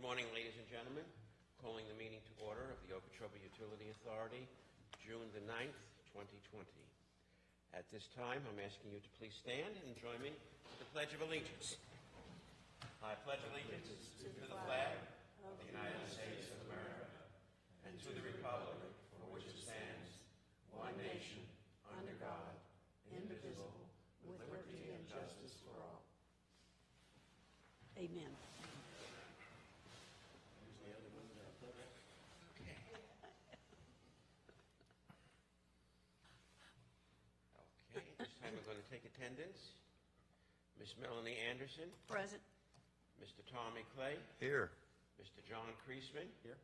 Good morning, ladies and gentlemen. Calling the meeting to order of the Okeechobee Utility Authority, June the 9th, 2020. At this time, I'm asking you to please stand and join me with the Pledge of Allegiance. I pledge allegiance to the flag of the United States of America and to the republic for which it stands, one nation, under God, indivisible, with liberty and justice for all. Amen. Okay, this time we're going to take attendance. Miss Melanie Anderson, Present. Mr. Tommy Clay, Here. Mr. John Kreisman, here.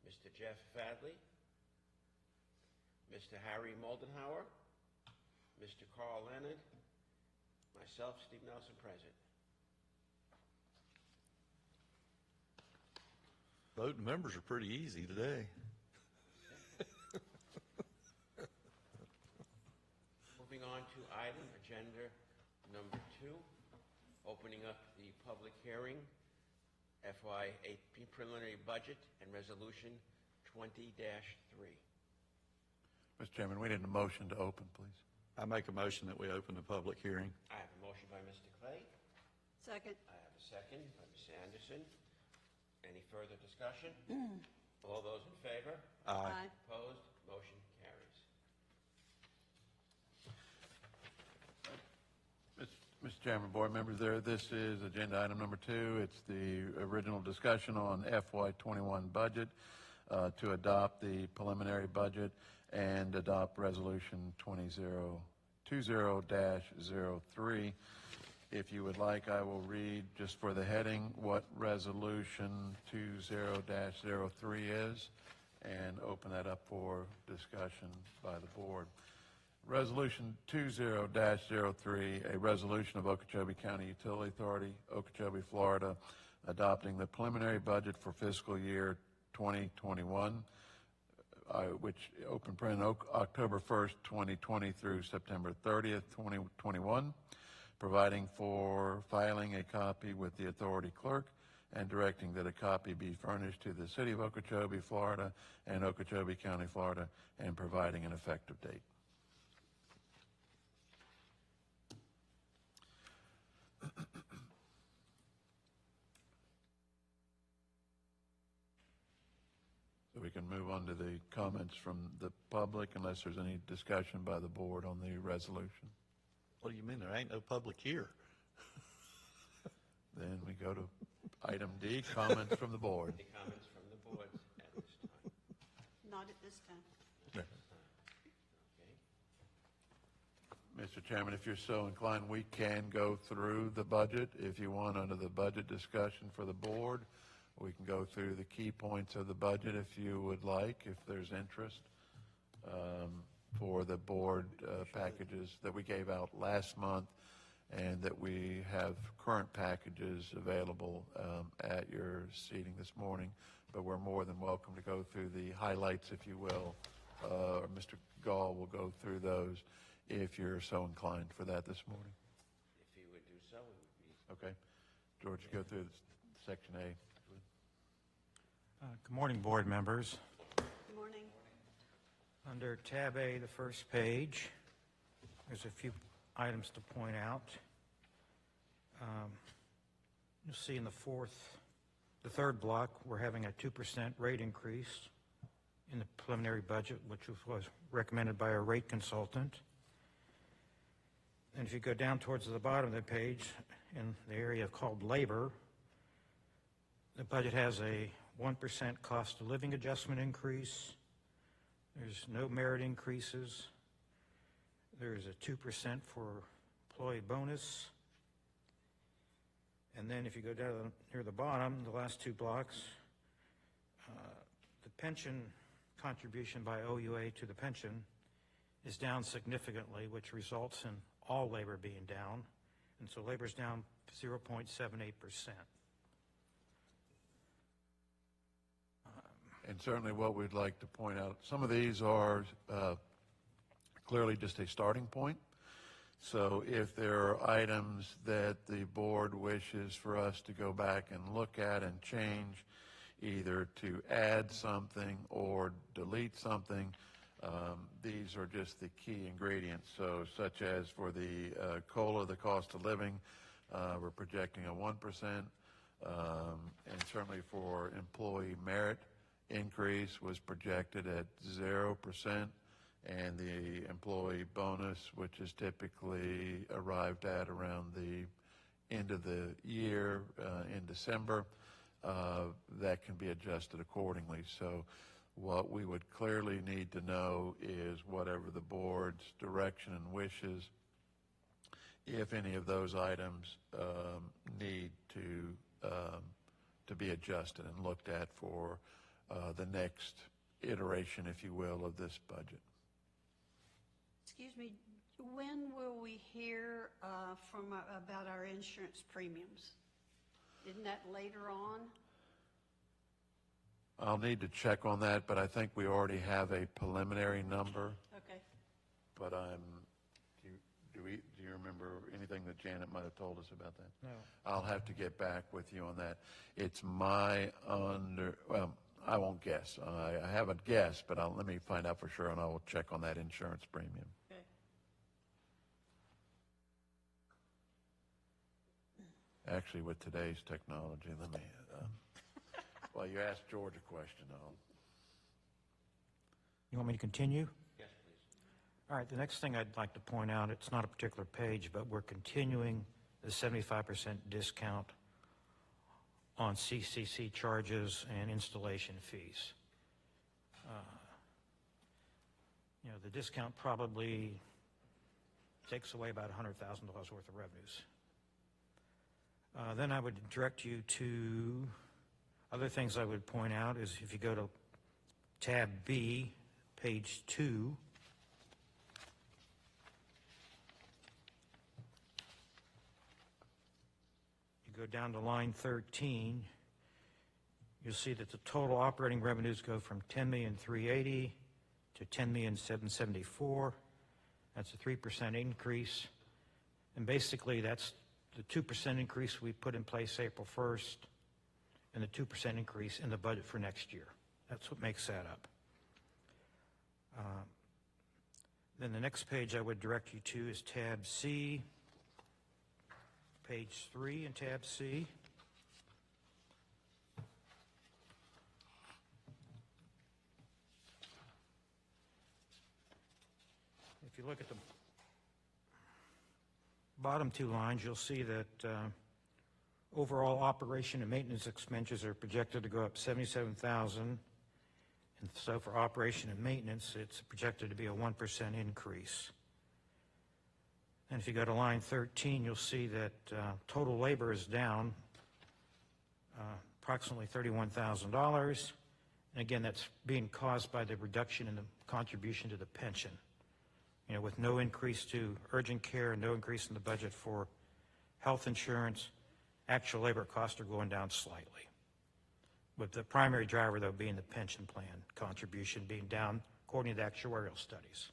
Mr. Jeff Fadley, Mr. Harry Moldenhauer, Mr. Carl Leonard, myself, Steve Nelson, present. Voting members are pretty easy today. Moving on to item agenda number 2, opening up the public hearing, FY18 preliminary budget and resolution 20-3. Mr. Chairman, we need a motion to open, please. I make a motion that we open the public hearing. I have a motion by Mr. Clay. Second. I have a second by Ms. Anderson. Any further discussion? All those in favor? Aye. Opposed? Motion carries. Mr. Chairman, board members, this is agenda item number 2. It's the original discussion on FY21 budget to adopt the preliminary budget and adopt resolution 20-03. If you would like, I will read just for the heading what resolution 20-03 is and open that up for discussion by the board. Resolution 20-03, a resolution of Okeechobee County Utility Authority, Okeechobee, Florida, adopting the preliminary budget for fiscal year 2021, which open print October 1st, 2020 through September 30th, 2021, providing for filing a copy with the authority clerk and directing that a copy be furnished to the City of Okeechobee, Florida, and Okeechobee County, Florida, and providing an effective date. So we can move on to the comments from the public unless there's any discussion by the board on the resolution. What do you mean? There ain't no public here. Then we go to item D, comments from the board. Any comments from the board at this time? Not at this time. Okay. Mr. Chairman, if you're so inclined, we can go through the budget. If you want, under the budget discussion for the board, we can go through the key points of the budget if you would like, if there's interest, for the board packages that we gave out last month and that we have current packages available at your seating this morning. But we're more than welcome to go through the highlights, if you will. Mr. Gall will go through those if you're so inclined for that this morning. If you would do so, it would be... Okay. George, go through section A. Good morning, board members. Good morning. Under tab A, the first page, there's a few items to point out. You'll see in the third block, we're having a 2% rate increase in the preliminary budget, which was recommended by our rate consultant. And if you go down towards the bottom of the page, in the area called labor, the budget has a 1% cost of living adjustment increase. There's no merit increases. There's a 2% for employee bonus. And then if you go down near the bottom, the last two blocks, the pension contribution by OUA to the pension is down significantly, which results in all labor being down. And so labor's down 0.78%. And certainly what we'd like to point out, some of these are clearly just a starting point. So if there are items that the board wishes for us to go back and look at and change, either to add something or delete something, these are just the key ingredients. So such as for the COLA, the cost of living, we're projecting a 1%, and certainly for employee merit increase was projected at 0%, and the employee bonus, which is typically arrived at around the end of the year in December, that can be adjusted accordingly. So what we would clearly need to know is whatever the board's direction and wishes, if any of those items need to be adjusted and looked at for the next iteration, if you will, of this budget. Excuse me, when will we hear about our insurance premiums? Isn't that later on? I'll need to check on that, but I think we already have a preliminary number. Okay. But do you remember anything that Janet might have told us about that? No. I'll have to get back with you on that. It's well, I won't guess. I haven't guessed, but let me find out for sure, and I will check on that insurance premium. Okay. Actually, with today's technology, let me, well, you asked George a question. You want me to continue? Yes, please. All right, the next thing I'd like to point out, it's not a particular page, but we're continuing the 75% discount on CCC charges and installation fees. The discount probably takes away about $100,000 worth of revenues. Then I would direct you to other things I would point out is if you go to tab B, page 2, you go down to line 13, you'll see that the total operating revenues go from $10,380,000 to $10,774,000. That's a 3% increase. And basically that's the 2% increase we put in place April 1st and the 2% increase in the budget for next year. That's what makes that up. Then the next page I would direct you to is tab C, page 3 in tab C. If you look at the bottom two lines, you'll see that overall operation and maintenance expenses are projected to go up $77,000. And so for operation and maintenance, it's projected to be a 1% increase. And if you go to line 13, you'll see that total labor is down approximately $31,000. And again, that's being caused by the reduction in the contribution to the pension. With no increase to urgent care and no increase in the budget for health insurance, actual labor costs are going down slightly. With the primary driver, though, being the pension plan contribution being down according to the actuarial studies.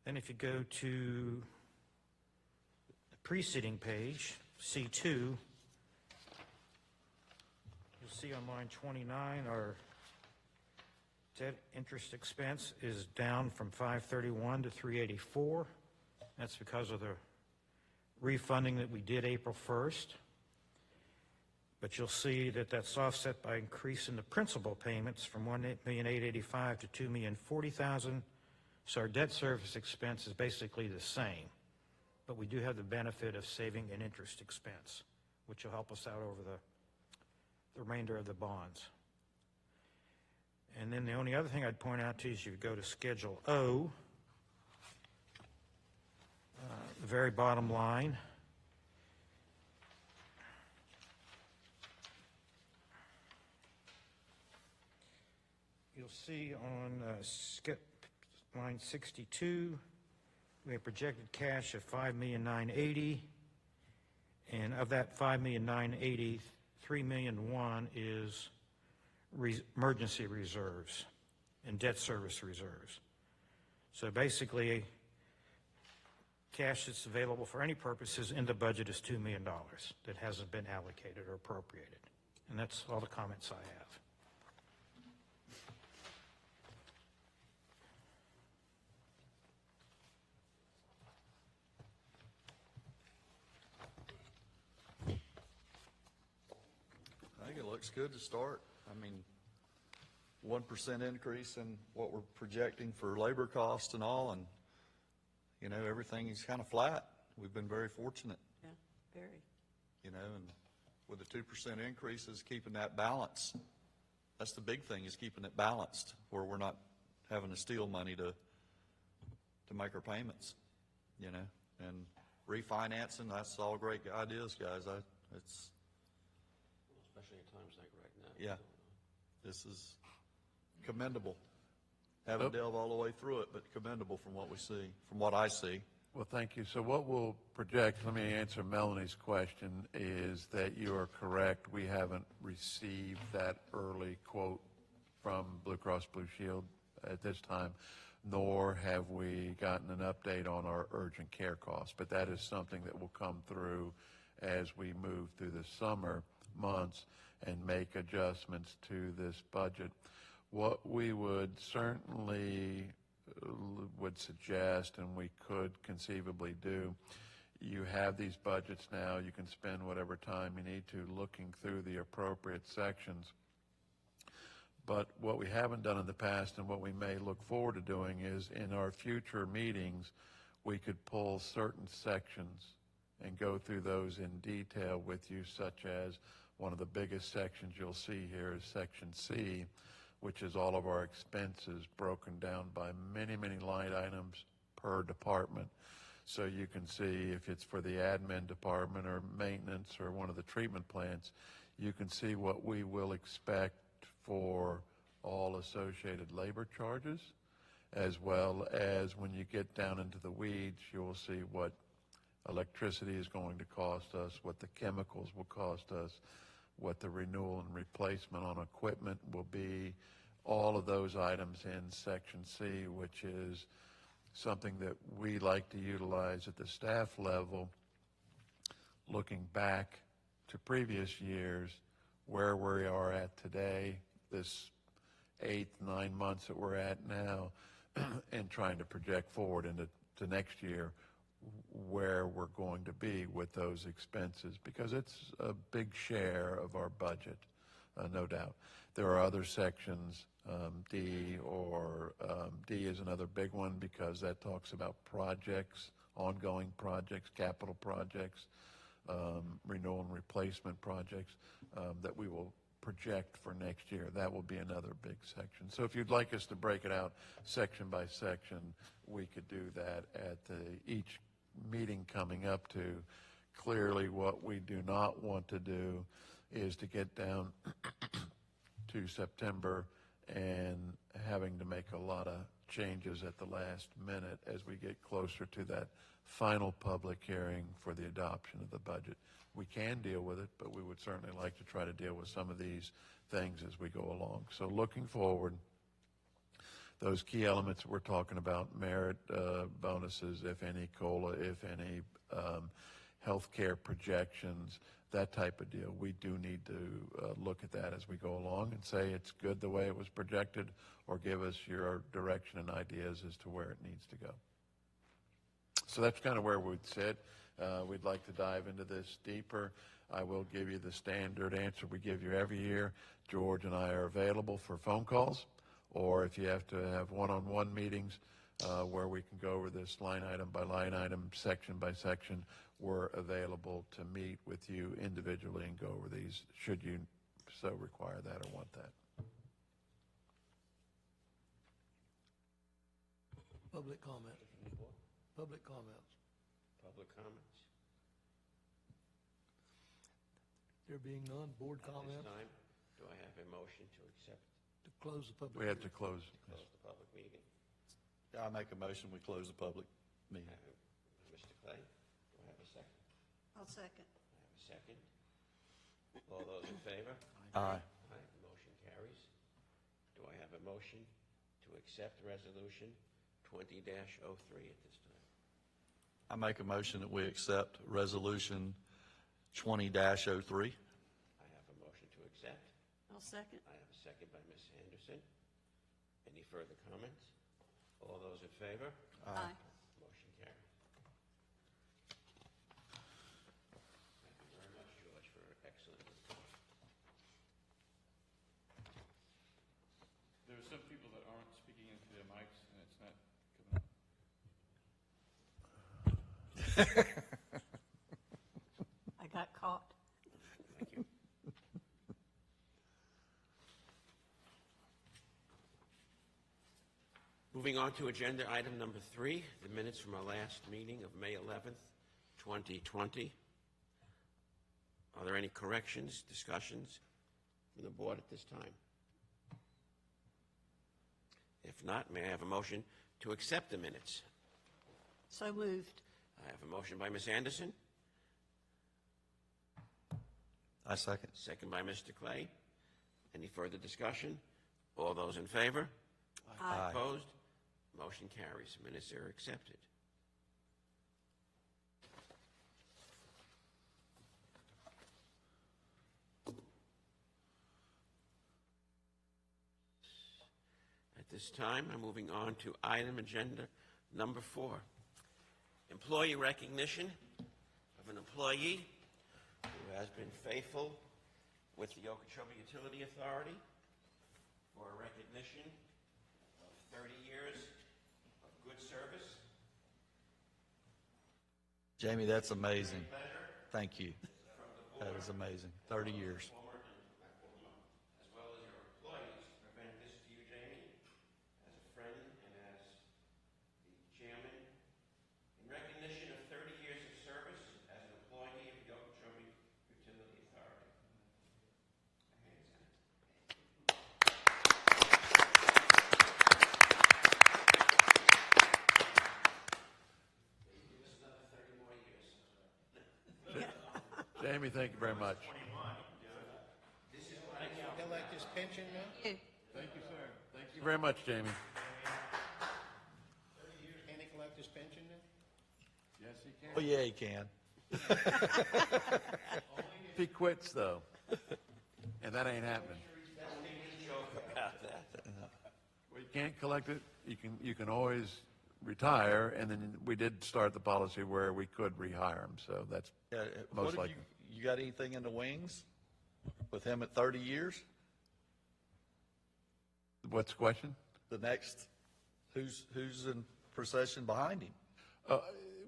Then if you go to the preceding page, C2, you'll see on line 29 our debt interest expense is down from $531 to $384. That's because of the refunding that we did April 1st. But you'll see that that's offset by increase in the principal payments from $1,885,000 to $2,040,000. So our debt service expense is basically the same. But we do have the benefit of saving an interest expense, which will help us out over the remainder of the bonds. And then the only other thing I'd point out to you is you go to Schedule O, the very bottom line. You'll see on line 62, we have projected cash of $5,980,000, and of that $5,980,000, $3,001,000 is emergency reserves and debt service reserves. So basically, cash that's available for any purposes in the budget is $2 million that hasn't been allocated or appropriated. And that's all the comments I have. I think it looks good to start. I mean, 1% increase in what we're projecting for labor costs and all, and, you know, everything is kind of flat. We've been very fortunate, Yeah, very. you know, and with the 2% increases, keeping that balance. That's the big thing, is keeping it balanced, where we're not having to steal money to make our payments, you know, and refinancing, that's all great ideas, guys. It's, Especially at times like right now. yeah, this is commendable. Haven't delved all the way through it, but commendable from what we see, from what I see. Well, thank you. So what we'll project, let me answer Melanie's question, is that you are correct. We haven't received that early quote from Blue Cross Blue Shield at this time, nor have we gotten an update on our urgent care costs. But that is something that will come through as we move through the summer months and make adjustments to this budget. What we would certainly would suggest, and we could conceivably do, you have these budgets now, you can spend whatever time you need to looking through the appropriate sections. But what we haven't done in the past, and what we may look forward to doing, is in our future meetings, we could pull certain sections and go through those in detail with you, such as one of the biggest sections you'll see here is Section C, which is all of our expenses broken down by many, many line items per department. So you can see if it's for the admin department or maintenance or one of the treatment plants, you can see what we will expect for all associated labor charges, as well as when you get down into the weeds, you'll see what electricity is going to cost us, what the chemicals will cost us, what the renewal and replacement on equipment will be, all of those items in Section C, which is something that we like to utilize at the staff level, looking back to previous years, where we are at today, this 8, 9 months that we're at now, and trying to project forward into next year where we're going to be with those expenses, because it's a big share of our budget, no doubt. There are other sections, D is another big one, because that talks about projects, ongoing projects, capital projects, renewal and replacement projects that we will project for next year. That will be another big section. So if you'd like us to break it out section by section, we could do that at each meeting coming up to. Clearly, what we do not want to do is to get down to September and having to make a lot of changes at the last minute as we get closer to that final public hearing for the adoption of the budget. We can deal with it, but we would certainly like to try to deal with some of these things as we go along. So looking forward, those key elements we're talking about, merit bonuses, if any, COLA, if any, health care projections, that type of deal. We do need to look at that as we go along and say it's good the way it was projected, or give us your direction and ideas as to where it needs to go. So that's kind of where we'd sit. We'd like to dive into this deeper. I will give you the standard answer we give you every year. George and I are available for phone calls, or if you have to have one-on-one meetings where we can go over this line item by line item, section by section, we're available to meet with you individually and go over these, should you so require that or want that. Public comment. Public comments. Public comments? There being none, board At this comment time, do I have a motion to accept, to close the public. We have to close. close the public meeting? I make a motion, we close the public I meeting. have Mr. Clay. Do I have a second? I'll second. I have a second. All those in favor? Aye. Aye, the motion carries. Do I have a motion to accept Resolution at this time. I make a motion that we accept Resolution 20-03. I have a motion to accept. I'll second. I have a second by Ms. Anderson. Any further comments? All those in favor? Aye. Motion carries. Thank you very much, George, for excellent report. There are some people that aren't speaking into their mics, and it's not coming up. I got caught. Thank you. Moving on to agenda item number 3, the minutes from our last meeting of May 11th, 2020. Are there any corrections, discussions from the board at this time? If not, may I have a motion to accept the minutes? So moved. I have a motion by Ms. Anderson, I second. second by Mr. Clay. Any further discussion? All those in favor? Aye. Opposed? Motion carries. Minutes are accepted. At this time, I'm moving on to item agenda number 4. Employee recognition of an employee who has been faithful with the Okeechobee Utility Authority for a recognition of 30 years of good service. Jamie, that's amazing. Thank you. That is amazing. 30 years. As well as your employees, present this to you, Jamie, as a friend and as the chairman, in recognition of 30 years of service as an employee of the Okeechobee Utility Authority. Hands on it. Give us another 30 more years. Jamie, thank you very much. Collect his pension now? Thank you, sir. Thank you very much, Jamie. 30 years, can he collect his pension now? Yes, he can. Oh, yeah, he can. If he quits, though, and that ain't happening. Well, you can't collect it. You can always retire, and then we did start the policy where we could rehire him. So that's Yeah, Most what have likely. you got anything in the wings with him at 30 years? what's the question? The next, who's in procession behind him? I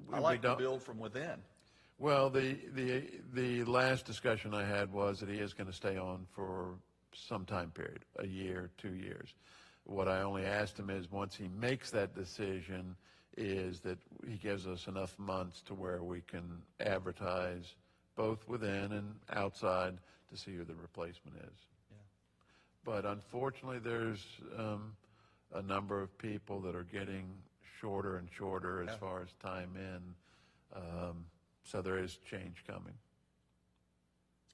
We like to don't- build from within. Well, the last discussion I had was that he is going to stay on for some time period, a year, 2 years. What I only asked him is once he makes that decision, is that he gives us enough months to where we can advertise both within and outside to see who the replacement is. Yeah. But unfortunately, there's a number of people that are getting shorter and shorter as Yeah. far as time in. So there is change coming.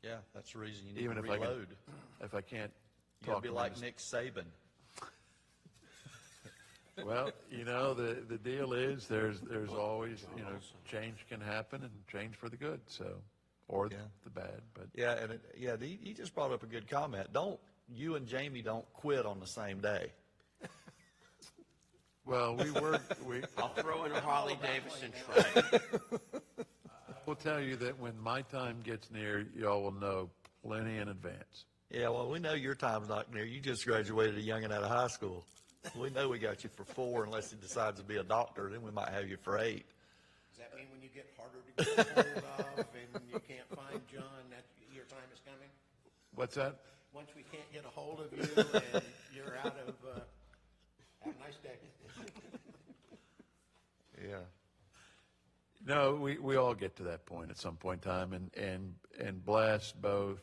Yeah, that's the reason you need Even to if I can- reload. If I can't You gotta talk be him like into- Nick Saban. Well, the deal is there's always, change can happen and change for the good, so, or Yeah. the bad, but Yeah, and he just brought up a good comment. You and Jamie don't quit on the same day. well, I'll throw in a Harley Davidson tray. we'll tell you that when my time gets near, y'all will know plenty in advance. Yeah, well, we know your time's not near. You just graduated a youngin' out of high school. We know we got you for 4 unless he decides to be a doctor. Then we might have you for 8. Does that mean when you get harder to get hold of and you can't find John, that your time is coming? What's that? Once we can't get a hold of you and you're out of, have a nice day. Yeah. No, we all get to that point at some point in time, and bless both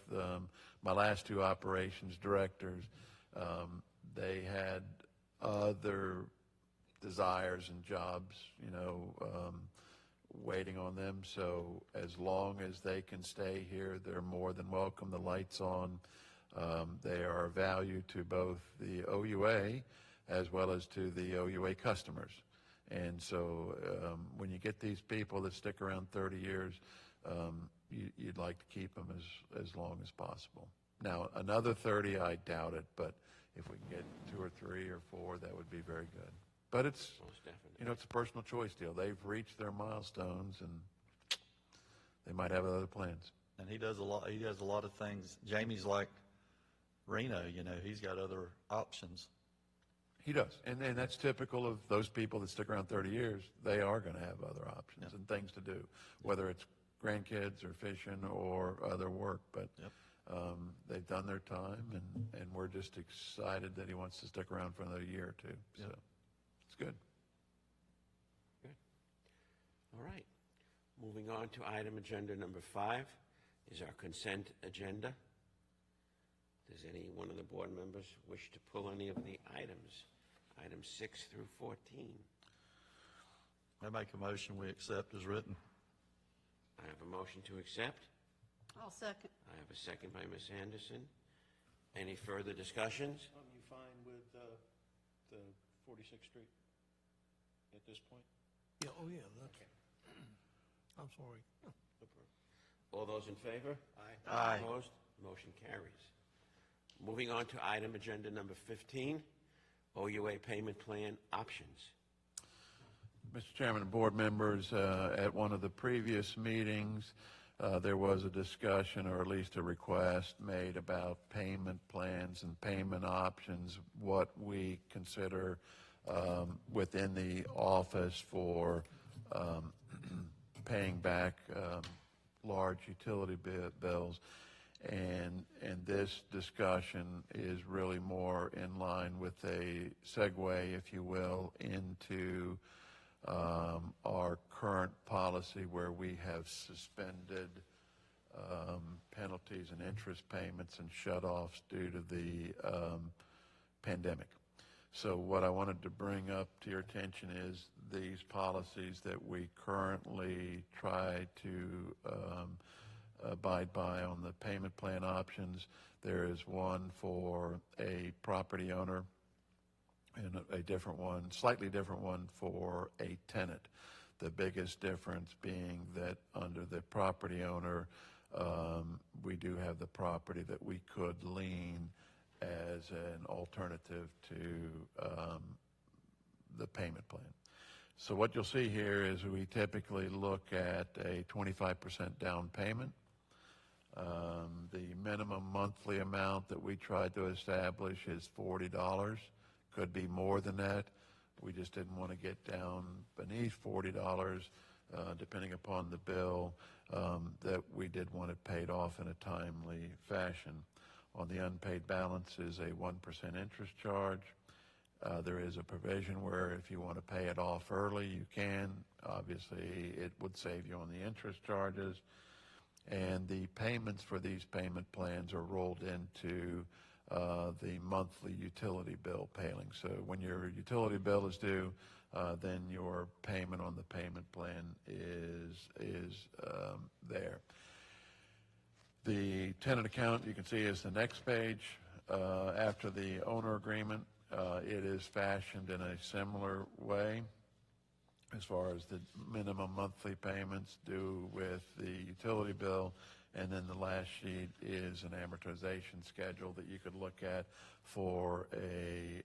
my last 2 operations directors. They had other desires and jobs, waiting on them. So as long as they can stay here, they're more than welcome. The light's on. They are of value to both the OUA as well as to the OUA customers. And so when you get these people that stick around 30 years, you'd like to keep them as long as possible. Now, another 30, I doubt it, but if we can get 2 or 3 or 4, that would be very good. But it's, Most definitely. you know, it's a personal choice deal. They've reached their milestones, and they might have other plans. And he does a lot of things. Jamie's like Reno, you know, he's got other options. He does, and that's typical of those people that stick around 30 years. They are going to have other options and things to do, whether it's grandkids or fishing or other work. But they've done their time, and we're just excited that he wants to stick around for another year or two. So it's good. Good. All right. Moving on to item agenda number 5 is our consent agenda. Does any one of the board members wish to pull any of the items, items 6 through 14? I make a motion we accept as written. I have a motion to accept. I'll second. I have a second by Ms. Anderson. Any further discussions? You fine with the 46th Street at this point? Yeah, oh, yeah, that's, I'm sorry. All those in favor? Aye. Opposed? Motion carries. Moving on to item agenda number 15, OUA payment plan options. Mr. Chairman and board members, at one of the previous meetings, there was a discussion, or at least a request made about payment plans and payment options, what we consider within the office for paying back large utility bills. And this discussion is really more in line with a segue, if you will, into our current policy where we have suspended penalties and interest payments and shutoffs due to the pandemic. So what I wanted to bring up to your attention is these policies that we currently try to abide by on the payment plan options. There is one for a property owner and a different one, slightly different one for a tenant. The biggest difference being that under the property owner, we do have the property that we could lien as an alternative to the payment plan. So what you'll see here is we typically look at a 25% down payment. The minimum monthly amount that we tried to establish is $40. Could be more than that. We just didn't want to get down beneath $40, depending upon the bill, that we did want it paid off in a timely fashion. On the unpaid balance is a 1% interest charge. There is a provision where if you want to pay it off early, you can. Obviously, it would save you on the interest charges. And the payments for these payment plans are rolled into the monthly utility bill paying. So when your utility bill is due, then your payment on the payment plan is there. The tenant account, you can see, is the next page. After the owner agreement, it is fashioned in a similar way as far as the minimum monthly payments due with the utility bill. And then the last sheet is an amortization schedule that you could look at for a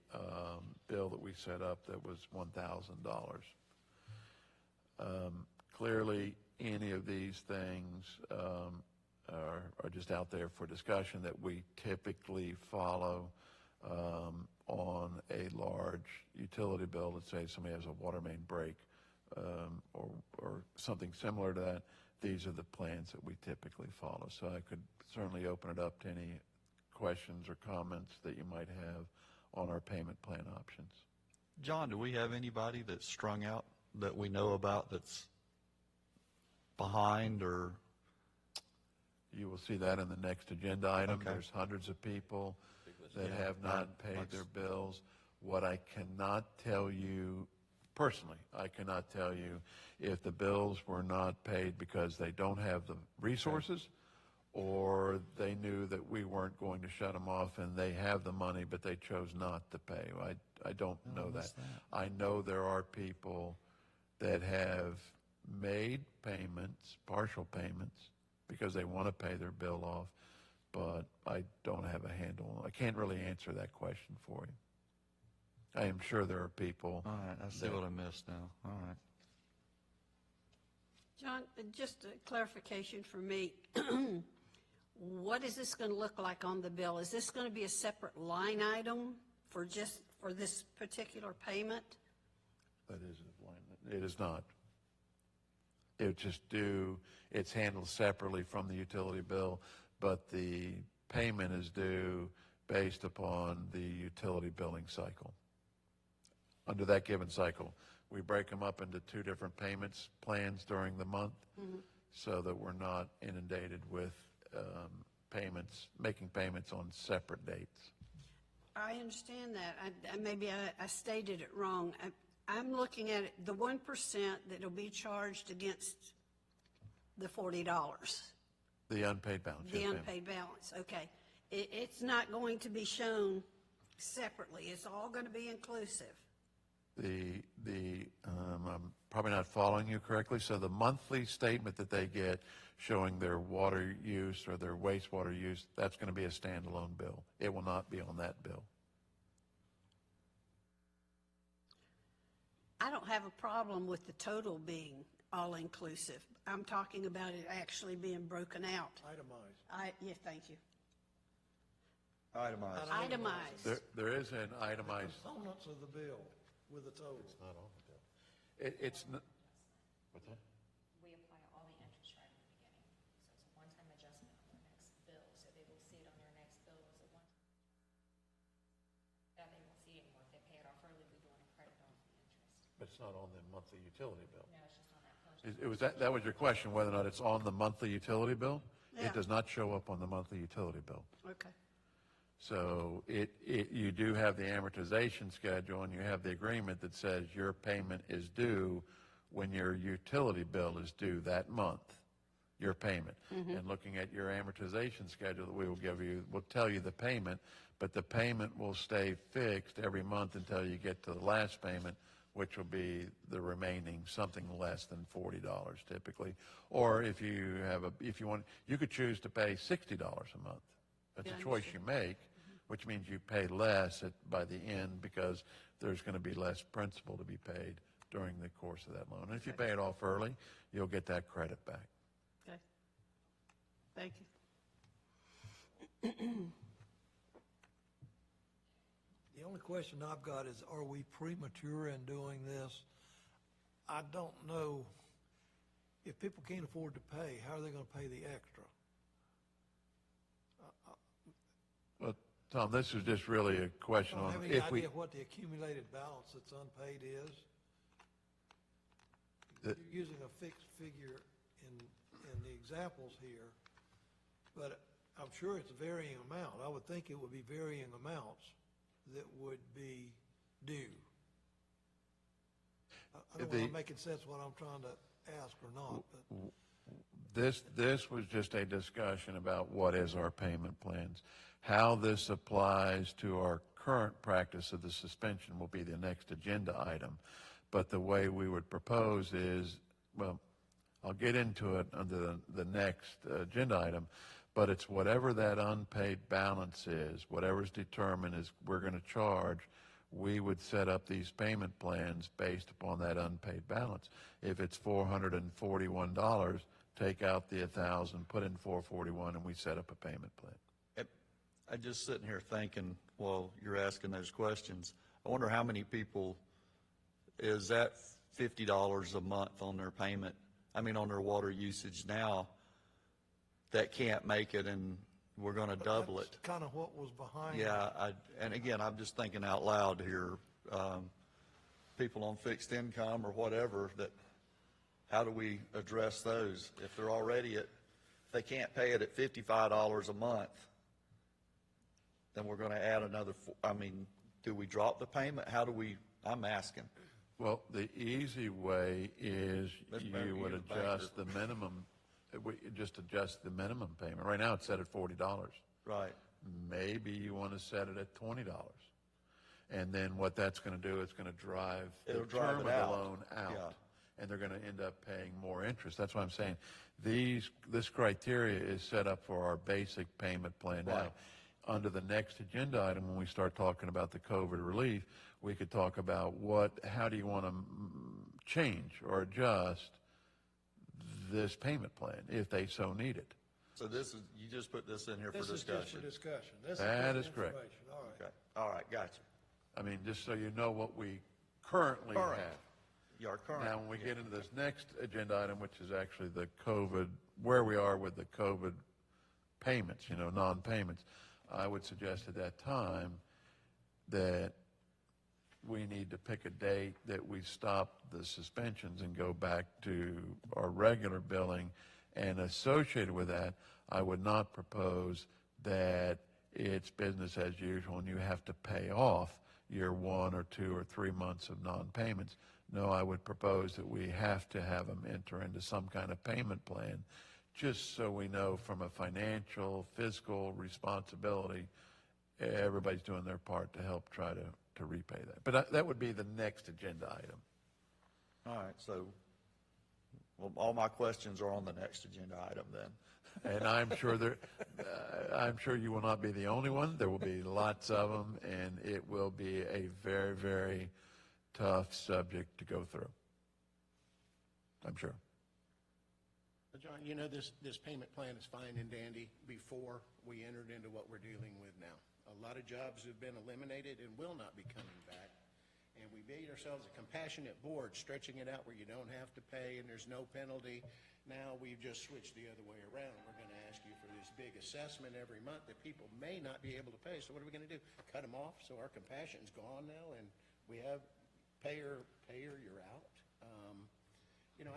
bill that we set up that was $1,000. Clearly, any of these things are just out there for discussion that we typically follow on a large utility bill. Let's say somebody has a water main break or something similar to that. These are the plans that we typically follow. So I could certainly open it up to any questions or comments that you might have on our payment plan options. John, do we have anybody that's strung out that we know about that's behind or? You will see that in the next agenda item. Okay. There's hundreds of people that Yeah, have not paid their bills. What I cannot tell you, personally, I cannot tell you if the bills were not paid because they don't have the resources or they knew that we weren't going to shut them off and they have the money, but they chose not to pay. I don't know that. I know there are people that have made payments, partial payments, because they want to pay their bill off, but I don't have a handle. I can't really answer that question for you. I am sure there are people. All right, I see what I missed now. All right. John, just a clarification for me. What is this going to look like on the bill? Is this going to be a separate line item for this particular payment? That is a line. It is not. It would just it's handled separately from the utility bill, but the payment is due based upon the utility billing cycle. Under that given cycle, we break them up into two different payments plans during the month, so that we're not inundated with making payments on separate dates. I understand that. Maybe I stated it wrong. I'm looking at it, the 1% that'll be charged against the $40. The unpaid balance. The yes, ma'am. unpaid balance, okay. It's not going to be shown separately. It's all going to be inclusive. I'm probably not following you correctly. So the monthly statement that they get showing their water use or their wastewater use, that's going to be a standalone bill. It will not be on that bill. I don't have a problem with the total being all-inclusive. I'm talking about it actually being broken out. Itemized. Yeah, thank you. Itemized. Itemized. There is an itemized. Components of the bill with the total. It's not on the bill. It's not. What's that? We apply all the interest right in the beginning. So it's a one-time adjustment on their next bill. So they will see it on their next bill as a one-time. That they won't see it anymore. If they pay it off early, we go on a credit off the interest. But it's not on the monthly utility bill. No, it's just on that first. It was that was your question, whether or not it's on the monthly utility bill? Yeah. It does not show up on the monthly utility bill. Okay. So you do have the amortization schedule, and you have the agreement that says your payment is due when your utility bill is due that month, your payment. And looking at your amortization schedule that we will give you, will tell you the payment, but the payment will stay fixed every month until you get to the last payment, which will be the remaining something less than $40 typically. Or if you want, you could choose to pay $60 a month. That's a choice you make, which means you pay less by the end because there's going to be less principal to be paid during the course of that loan. And if you pay it off early, you'll get that credit back. Okay. Thank you. The only question I've got is, are we premature in doing this? I don't know. If people can't afford to pay, how are they going to pay the extra? Well, Tom, this is just really a question I don't on have any if we, idea what the accumulated balance that's unpaid is. The- You're using a fixed figure in the examples here, but I'm sure it's a varying amount. I would think it would be varying amounts that would be due. I don't know if I'm making sense what I'm trying to ask or not, but. This was just a discussion about what is our payment plans. How this applies to our current practice of the suspension will be the next agenda item. But the way we would propose is, well, I'll get into it under the next agenda item, but it's whatever that unpaid balance is, whatever's determined is we're going to charge, we would set up these payment plans based upon that unpaid balance. If it's $441, take out the 1,000, put in 441, and we set up a payment plan. I'm just sitting here thinking, while you're asking those questions, I wonder how many people, is that $50 a month on their payment, on their water usage now, that can't make it, and we're going to double it. That's kind of what was behind. Yeah, and again, I'm just thinking out loud here, people on fixed income or whatever, that, how do we address those? If they're already they can't pay it at $55 a month, then we're going to add another, do we drop the payment? I'm asking. Well, the easy way is Mr. Mayor, you would you're the adjust the minimum we just adjust the minimum payment. Right now, it's set at $40. Right. Maybe you want to set it at $20. And then what that's going to do, it's going to drive the It'll drive term it of the out. loan out. Yeah. And they're going to end up paying more interest. That's why I'm saying this criteria is set up for our basic payment plan now. Right. Under the next agenda item, when we start talking about the COVID relief, we could talk about how do you want to change or adjust this payment plan if they so need it. So this is, you just put this in here for This is just for discussion? discussion. This That just is correct. information. All right. Okay, all right, gotcha. I mean, just so you know what we currently Current. have. Your current. Now, when we get into this next agenda item, which is actually the COVID, where we are with the COVID payments, non-payments, I would suggest at that time that we need to pick a date that we stop the suspensions and go back to our regular billing. And associated with that, I would not propose that it's business as usual and you have to pay off year 1 or 2 or 3 months of non-payments. No, I would propose that we have to have them enter into some kind of payment plan, just so we know from a financial, fiscal responsibility, everybody's doing their part to help try to repay that. But that would be the next agenda item. All right, so, well, all my questions are on the next agenda item then. And I'm sure you will not be the only one. There will be lots of them, and it will be a very, very tough subject to go through. I'm sure. John, this payment plan is fine and dandy before we entered into what we're dealing with now. A lot of jobs have been eliminated and will not be coming back. And we made ourselves a compassionate board, stretching it out where you don't have to pay and there's no penalty. Now we've just switched the other way around. We're going to ask you for this big assessment every month that people may not be able to pay. So what are we going to do? Cut them off so our compassion's gone now and we have payer, you're out.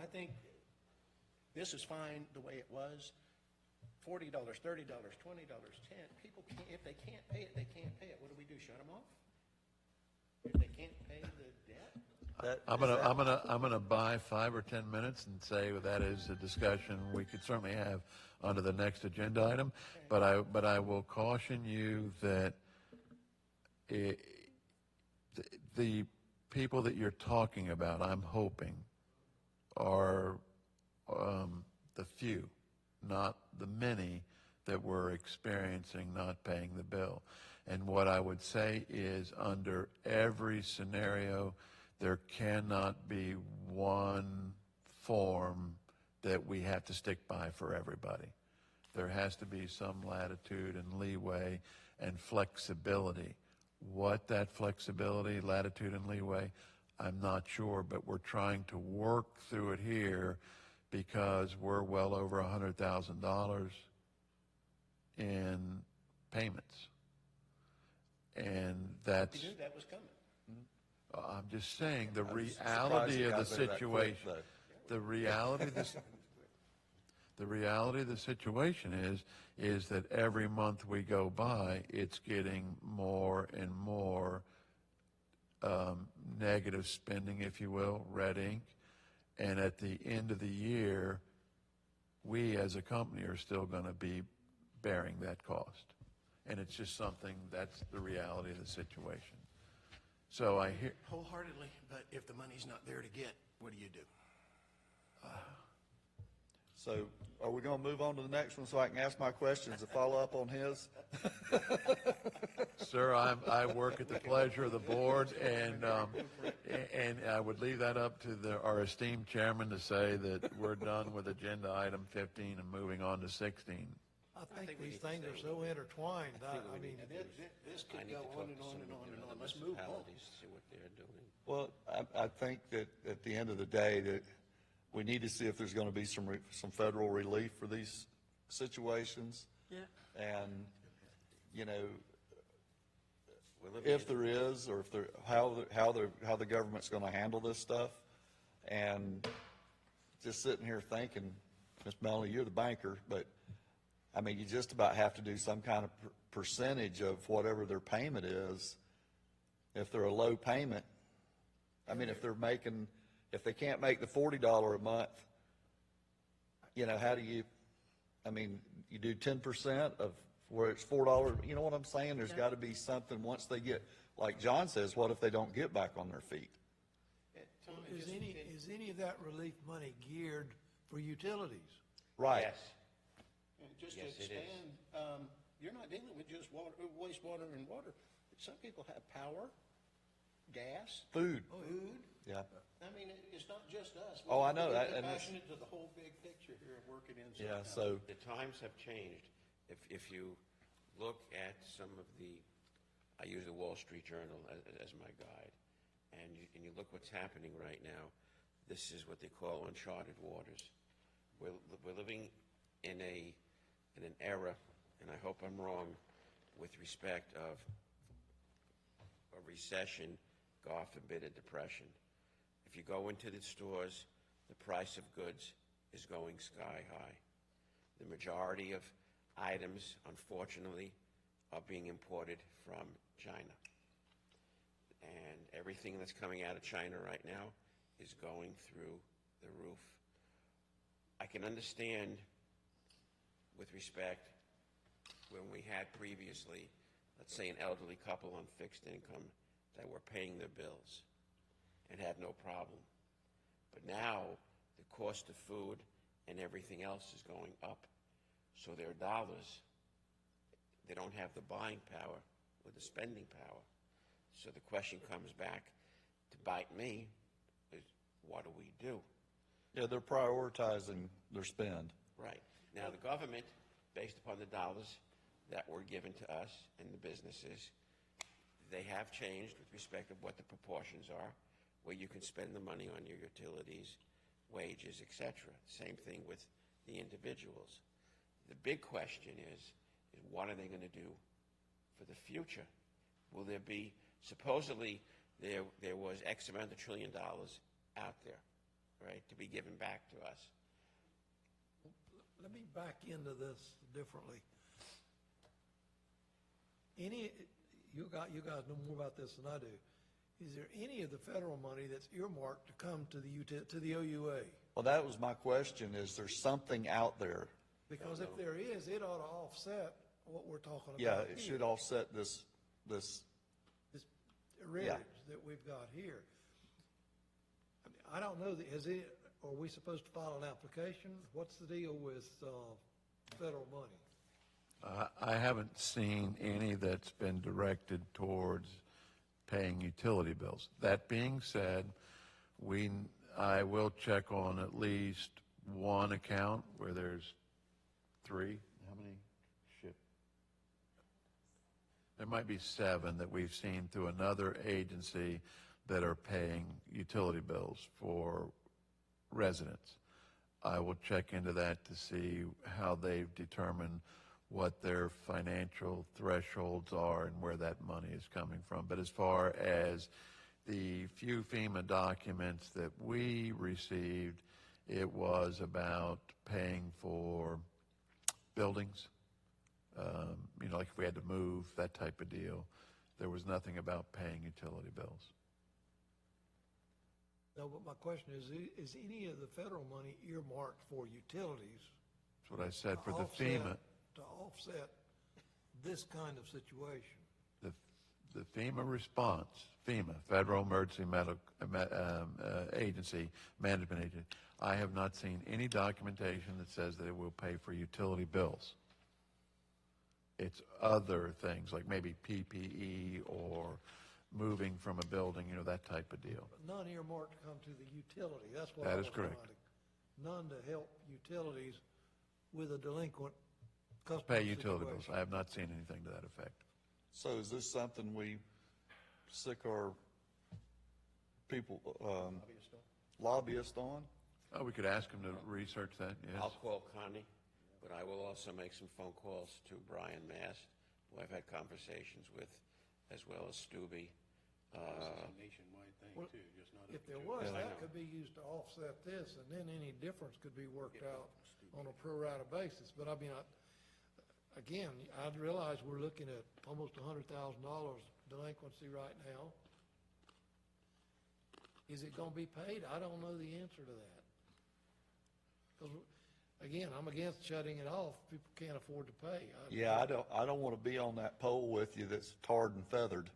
I think this is fine the way it was. $40, $30, $20, $10. People can't, if they can't pay it, they can't pay it. What do we do? Shut them off? If they can't pay the debt? I'm gonna buy 5 or 10 minutes and say that is a discussion we could certainly have under the next agenda item. But I will caution you that the people that you're talking about, I'm hoping, are the few, not the many that we're experiencing not paying the bill. And what I would say is under every scenario, there cannot be one form that we have to stick by for everybody. There has to be some latitude and leeway and flexibility. What that flexibility, latitude, and leeway, I'm not sure, but we're trying to work through it here because we're well over $100,000 in payments. And that's, We knew that was coming. I'm just saying, the surprised reality you of the got there that quick, situation, the reality of the situation is that every month we go by, it's getting more and more negative spending, if you will, red ink. And at the end of the year, we as a company are still going to be bearing that cost. And it's just something, that's the reality of the situation. So I hear, Wholeheartedly, but if the money's not there to get, what do you do? So are we going to move on to the next one so I can ask my questions to follow up on his? sir, I work at the pleasure of the board, and I would leave that up to our esteemed chairman to say that we're done with agenda item 15 and moving on to 16. I think these things are so intertwined. I mean, This I could need go to on talk and to on some and on and on. of the Let's move on. municipalities, see what they're doing. Well, I think that at the end of the day, that we need to see if there's going to be some federal relief for these situations. Yeah. And, if there is, or if how the government's going to handle this stuff. And just sitting here thinking, Ms. Melanie, you're the banker, but I mean, you just about have to do some kind of percentage of whatever their payment is. If they're a low payment, I mean, if they can't make the $40 a month, you know, how do you, I mean, you do 10% of where it's $4, you know what I'm saying? There's got to be something, once they get, like John says, what if they don't get back on their feet? Tom, Is any of that relief money geared for utilities? Right. Yes. and just to Yes, it is. expand, you're not dealing with just water, wastewater and water. Some people have power, gas, Food, food. yeah. I mean, it's not just us. Oh, I know We're that, and it's- compassionate to the whole big picture here and working in. Yeah, so, The times have changed. If you look at some of the, I use the Wall Street Journal as my guide, and you look what's happening right now, this is what they call uncharted waters. We're living in an era, and I hope I'm wrong, with respect of a recession, God forbid a depression. If you go into the stores, the price of goods is going sky high. The majority of items, unfortunately, are being imported from China. And everything that's coming out of China right now is going through the roof. I can understand, with respect, when we had previously, let's say, an elderly couple on fixed income that were paying their bills and had no problem. But now, the cost of food and everything else is going up. So their dollars, they don't have the buying power or the spending power. So the question comes back to bite me is, what do we do? yeah, they're prioritizing their spend. Right. Now, the government, based upon the dollars that were given to us and the businesses, they have changed with respect of what the proportions are, where you can spend the money on your utilities, wages, etc. Same thing with the individuals. The big question is what are they going to do for the future? Will there be, supposedly there was X amount of $1 trillion out there, right, to be given back to us. Let me back into this differently. You guys know more about this than I do. Is there any of the federal money that's earmarked to come to the OUA? Well, that was my question, is there something out there? Because if there is, it ought to offset what we're talking about Yeah, here. it should offset this, This arrearage that we've got here. I mean, I don't know, are we supposed to file an application? What's the deal with federal money? I haven't seen any that's been directed towards paying utility bills. That being said, I will check on at least one account where there's three. How many ship? There might be 7 that we've seen through another agency that are paying utility bills for residents. I will check into that to see how they've determined what their financial thresholds are and where that money is coming from. But as far as the few FEMA documents that we received, it was about paying for buildings, like if we had to move, that type of deal. There was nothing about paying utility bills. No, but my question is any of the federal money earmarked for utilities? That's what I said for the offset- FEMA. To offset this kind of situation? The FEMA response, FEMA, Federal Emergency Agency, Management Agency, I have not seen any documentation that says that it will pay for utility bills. It's other things, like maybe PPE or moving from a building, that type of deal. But none earmarked to come to the utility, that's what That I is was trying correct. to, none to help utilities with a delinquent customer Pay utility bills. situation. I have not seen anything to that effect. So is this something we sick our people, lobbyists on? Oh, we could ask them to research that, yes. I'll call Connie, but I will also make some phone calls to Brian Mast, who I've had conversations with, as well as Stubbe. This is a nationwide thing Well, too, just not. If there Okeechobee. was, I know. that could be used to offset this, and then any difference could be worked out on a pro rata basis. But I mean, again, I'd realize we're looking at almost $100,000 delinquency right now. Is it gonna be paid? I don't know the answer to that. Because again, I'm against shutting it off. People can't afford to pay. Yeah, I don't want to be on that pole with you that's tarred and feathered.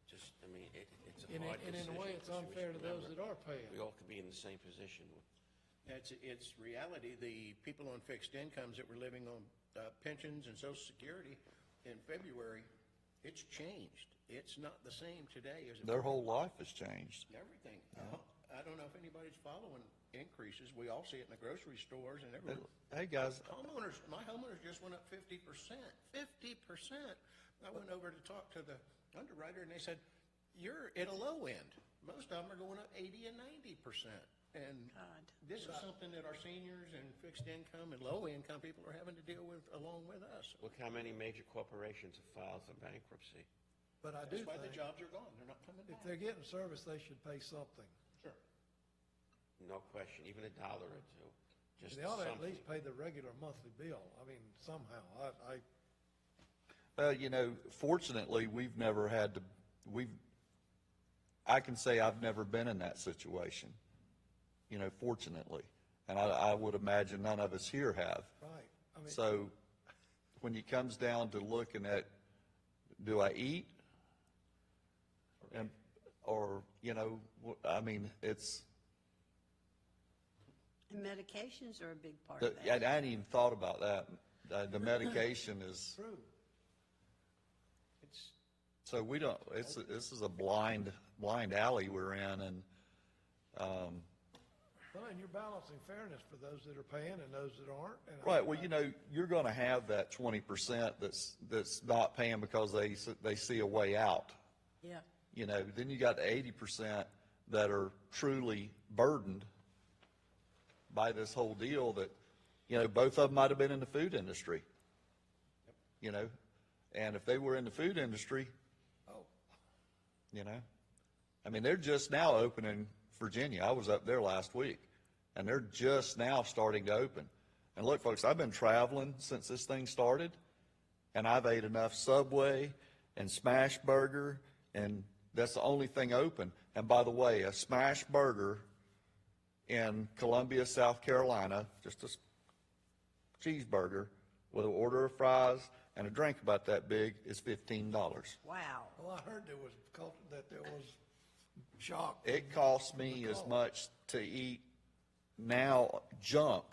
Just, I mean, it's a And hard in decision. a way, it's because we unfair to should those remember, that are paying. We all could be in the same position. It's reality. The people on fixed incomes that were living on pensions and Social Security in February, it's changed. It's not the same today as it Their was. whole life has changed. Everything. I don't know if anybody's following increases. We all see it in the grocery stores and everywhere. Hey, guys, My homeowners just went up 50%. 50%. I went over to talk to the underwriter, and they said, you're at a low end. Most of them are going up 80 and 90%. And God. this is something that our seniors and fixed income and low income people are having to deal with along with us. Look how many major corporations have filed for bankruptcy. But I do That's why the think jobs are gone. They're not coming if back. they're getting service, they should pay something. Sure. No question, even $1 or two, just They ought to at something. least pay the regular monthly bill. I mean, somehow. fortunately, we've never had to, I can say I've never been in that situation, fortunately. And I would imagine none of us here have. Right. I mean, So when it comes down to looking at, do I eat? And, or, I mean, it's, And medications are a big part I of that. hadn't even thought about that. The medication is, true. It's, so we don't, this is a blind alley we're in, and, Well, and you're balancing fairness for those that are paying and those that aren't. And right, well, you're gonna have that 20% that's not paying because they see a way out. Yeah. Then you got the 80% that are truly burdened by this whole deal that, both of them might have been in the food industry. And if they were in the food industry, Oh, I mean, they're just now opening Virginia. I was up there last week, and they're just now starting to open. And look, folks, I've been traveling since this thing started, and I've ate enough Subway and Smash Burger, and that's the only thing open. And by the way, a Smash Burger in Columbia, South Carolina, just a cheeseburger with an order of fries and a drink about that big is $15. Wow. well, I heard that there was shock. It costs me as much to eat now junk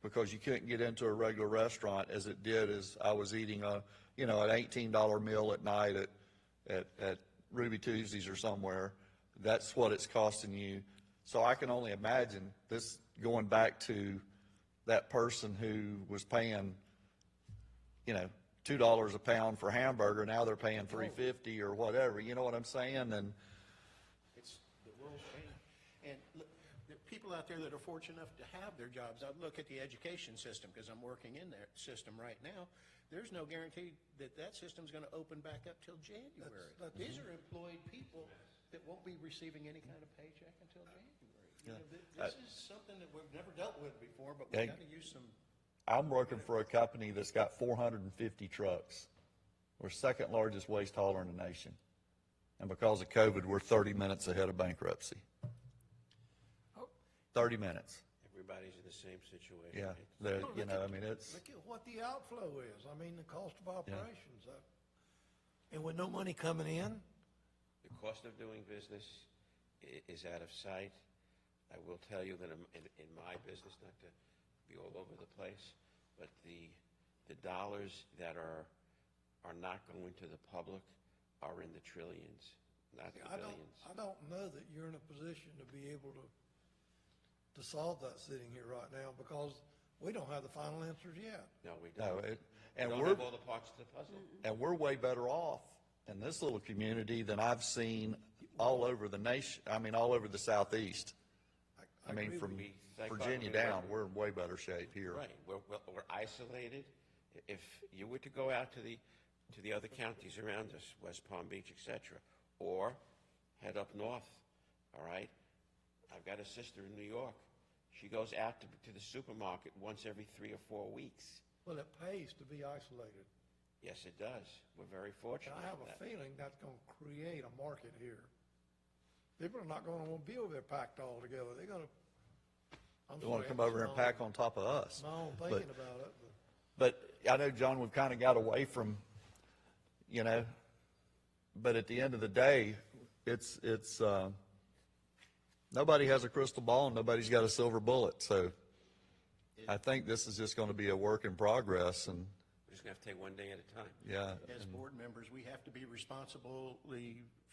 because you couldn't get into a regular restaurant as it did as I was eating an $18 meal at night at Ruby Tuesdays or somewhere. That's what it's costing you. So I can only imagine this going back to that person who was paying, $2 a pound for hamburger. Now they're paying $3.50 or whatever. You know what I'm saying? And it's the world's changing. And look, the people out there that are fortunate enough to have their jobs, I look at the education system because I'm working in that system right now. There's no guarantee that system's going to open back up till January. These are employed people that won't be receiving any kind of paycheck until January. This is something that we've never dealt with before, but we've got to use some. I'm working for a company that's got 450 trucks. We're second largest waste hauler in the nation. And because of COVID, we're 30 minutes ahead of bankruptcy. 30 minutes. Everybody's in the same situation. Yeah. It's, Look at what the outflow is. I mean, the cost of operations. And with no money coming in, The cost of doing business is out of sight. I will tell you that in my business, not to be all over the place, but the dollars that are not going to the public are in the trillions, not the billions. I don't know that you're in a position to be able to solve that sitting here right now because we don't have the final answers yet. No, we no, don't. and We don't we're, have all the parts to the puzzle. and we're way better off in this little community than I've seen all over the nation, all over the Southeast. I mean, agree from with you. Thank God Virginia we're down, better. we're in way better shape here. Right, we're isolated. If you were to go out to the other counties around us, West Palm Beach, et cetera, or head up north, all right? I've got a sister in New York. She goes out to the supermarket once every 3 or 4 weeks. Well, it pays to be isolated. Yes, it does. We're very fortunate. And I have in a that. feeling that's going to create a market here. People are not going to want to be over there packed all together. They're going to I'm They want to sorry, come over and it's pack on top of us. my own But- thinking about it, but. But I know, John, we've kind of got away from, but at the end of the day, it's, nobody has a crystal ball and nobody's got a silver bullet. So I think this is just going to be a work in progress and, We're just going to have to take one day at a time. yeah. As board members, we have to be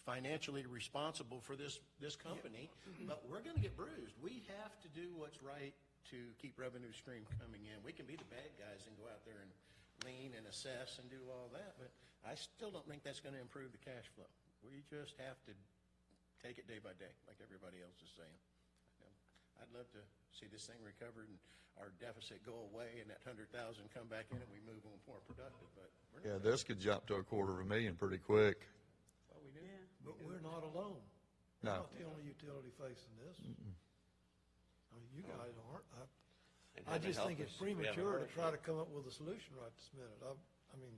financially responsible for this company, but we're gonna get bruised. We have to do what's right to keep revenue stream coming in. We can be the bad guys and go out there and lean and assess and do all that, but I still don't think that's gonna improve the cash flow. We just have to take it day by day, like everybody else is saying. I'd love to see this thing recovered and our deficit go away and that 100,000 come back in and we move on more productive, but we're Yeah, not. this could jump to $250,000 pretty quick. Well, we do. But we're not alone. No. We're not the only utility facing this. I mean, you guys aren't. And I heaven just help think it's us, we have a premature to try to hurricane. come up with a solution right this minute. I mean,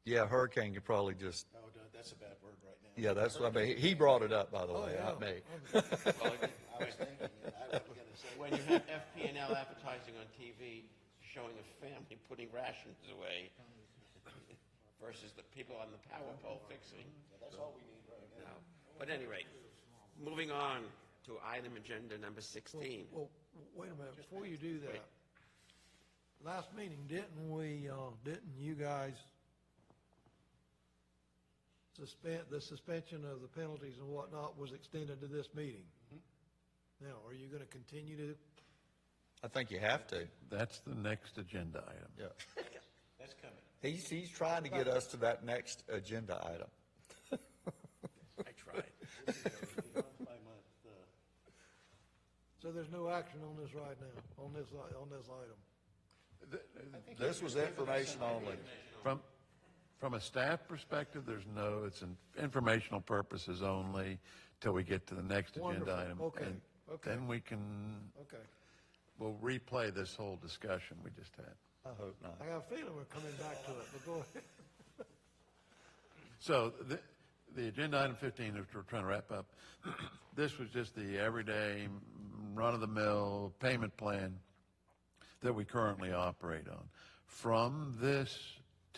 Yeah, hurricane could probably just, Oh, that's a bad word right now. yeah, that's what I mean. He brought it up, by the oh, way, yeah. not me. Well, I was thinking it. I wasn't gonna say. when you have FP&L advertising on TV showing a family putting rations away versus the people on the power pole fixing. That's all we need right now. No. But at any rate, moving on to item agenda number 16. well, wait a minute, before you do that, last meeting, didn't you guys the suspension of the penalties and whatnot was extended to this meeting? Now, are you gonna continue to, I think you have to, That's the next agenda item. yeah. That's coming. He's trying to get us to that next agenda item. I tried. By month, so there's no action on this right now, on this item? This was information only. From a staff perspective, there's no, it's an informational purposes only till we get to the next agenda Wonderful. item. Okay, And okay. Then we can, Okay. we'll replay this whole discussion we just had. I hope not. I got a feeling we're coming back to it, but go ahead. So the agenda item 15, which we're trying to wrap up, this was just the everyday run-of-the-mill payment plan that we currently operate on. From this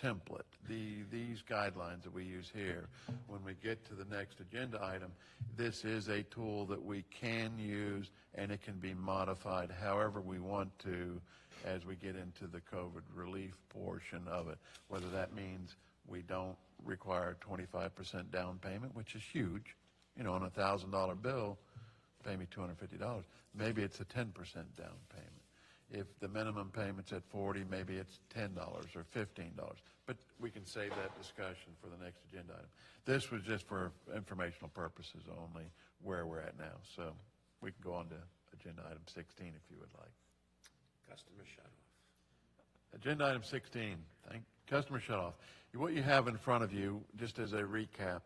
template, these guidelines that we use here, when we get to the next agenda item, this is a tool that we can use and it can be modified however we want to as we get into the COVID relief portion of it. Whether that means we don't require 25% down payment, which is huge, on a $1,000 bill, pay me $250. Maybe it's a 10% down payment. If the minimum payment's at 40, maybe it's $10 or $15. But we can save that discussion for the next agenda item. This was just for informational purposes only, where we're at now. So we can go on to agenda item 16 if you would like. Customer shut off. Agenda item 16, customer shut off. What you have in front of you, just as a recap,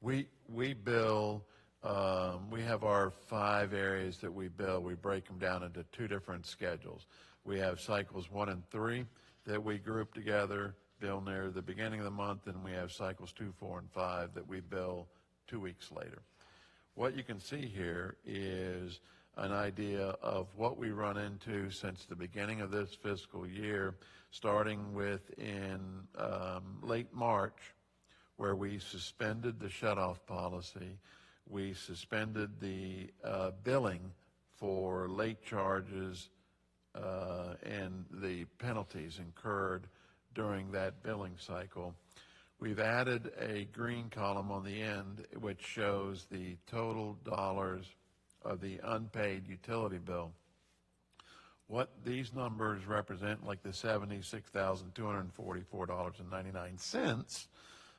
we bill, we have our 5 areas that we bill. We break them down into 2 different schedules. We have cycles 1 and 3 that we group together, bill near the beginning of the month, and we have cycles 2, 4, and 5 that we bill 2 weeks later. What you can see here is an idea of what we run into since the beginning of this fiscal year, starting with in late March, where we suspended the shut-off policy. We suspended the billing for late charges and the penalties incurred during that billing cycle. We've added a green column on the end which shows the total dollars of the unpaid utility bill. What these numbers represent, like the $76,244.99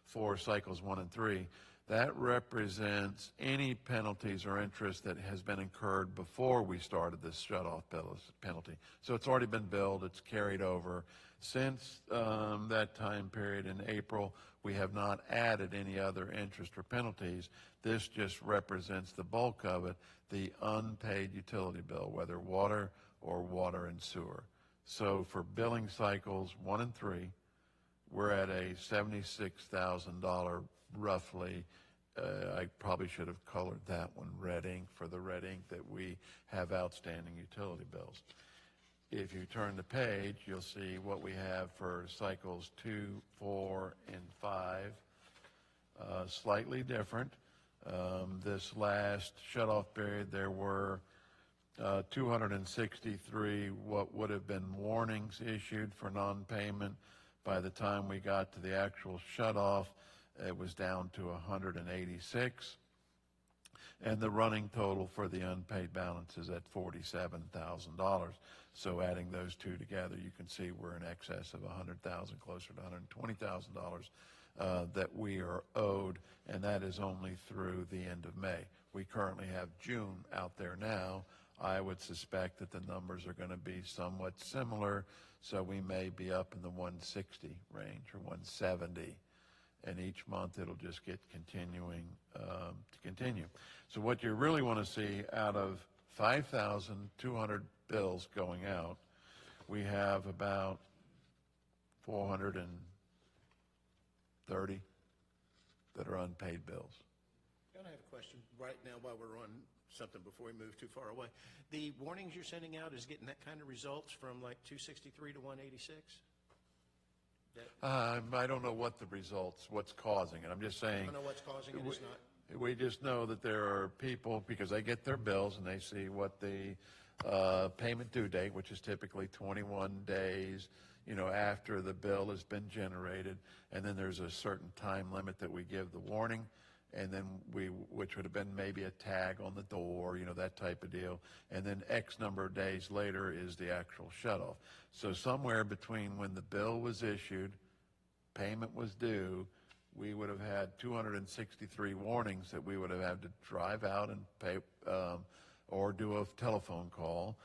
for cycles 1 and 3, that represents any penalties or interest that has been incurred before we started this shut-off penalty. So it's already been billed, it's carried over. Since that time period in April, we have not added any other interest or penalties. This just represents the bulk of it, the unpaid utility bill, whether water or water and sewer. So for billing cycles 1 and 3, we're at a $76,000 roughly I probably should have colored that one red ink for the red ink that we have outstanding utility bills. If you turn the page, you'll see what we have for cycles 2, 4, and 5. Slightly different. This last shut-off period, there were 263 what would have been warnings issued for non-payment. By the time we got to the actual shut-off, it was down to 186. And the running total for the unpaid balance is at $47,000. So adding those two together, you can see we're in excess of $100,000, closer to $120,000 that we are owed, and that is only through the end of May. We currently have June out there now. I would suspect that the numbers are going to be somewhat similar, so we may be up in the 160 range or 170. And each month it'll just get continuing to continue. So what you really want to see out of 5,200 bills going out, we have about 430 that are unpaid bills. John, I have a question right now while we're on something before we move too far away. The warnings you're sending out is getting that kind of results from like 263 to 186? I don't know what the results, what's causing it. I'm just saying. I don't know what's causing it. It's not. We just know that there are people, because they get their bills and they see what the payment due date, which is typically 21 days, after the bill has been generated, and then there's a certain time limit that we give the warning, and then which would have been maybe a tag on the door, that type of deal, and then X number of days later is the actual shutoff. So somewhere between when the bill was issued, payment was due, we would have had 263 warnings that we would have had to drive out and pay or do a telephone call.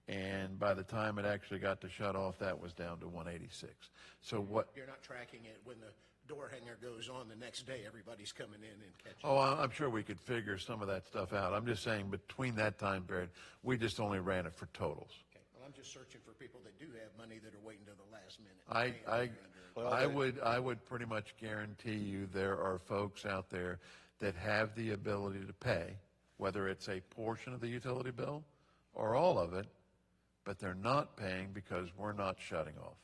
And by the time it actually got to shut off, that was down to 186. So what? You're not tracking it when the door hanger goes on the next day, everybody's coming in and catching Oh, I'm sure we could figure some of that stuff out. I'm just saying between that time period, we just only ran it for totals. Okay, well, I'm just searching for people that do have money that are waiting till the last minute. I would pretty much guarantee you there are folks out there that have the ability to pay, whether it's a portion of the utility bill or all of it, but they're not paying because we're not shutting off.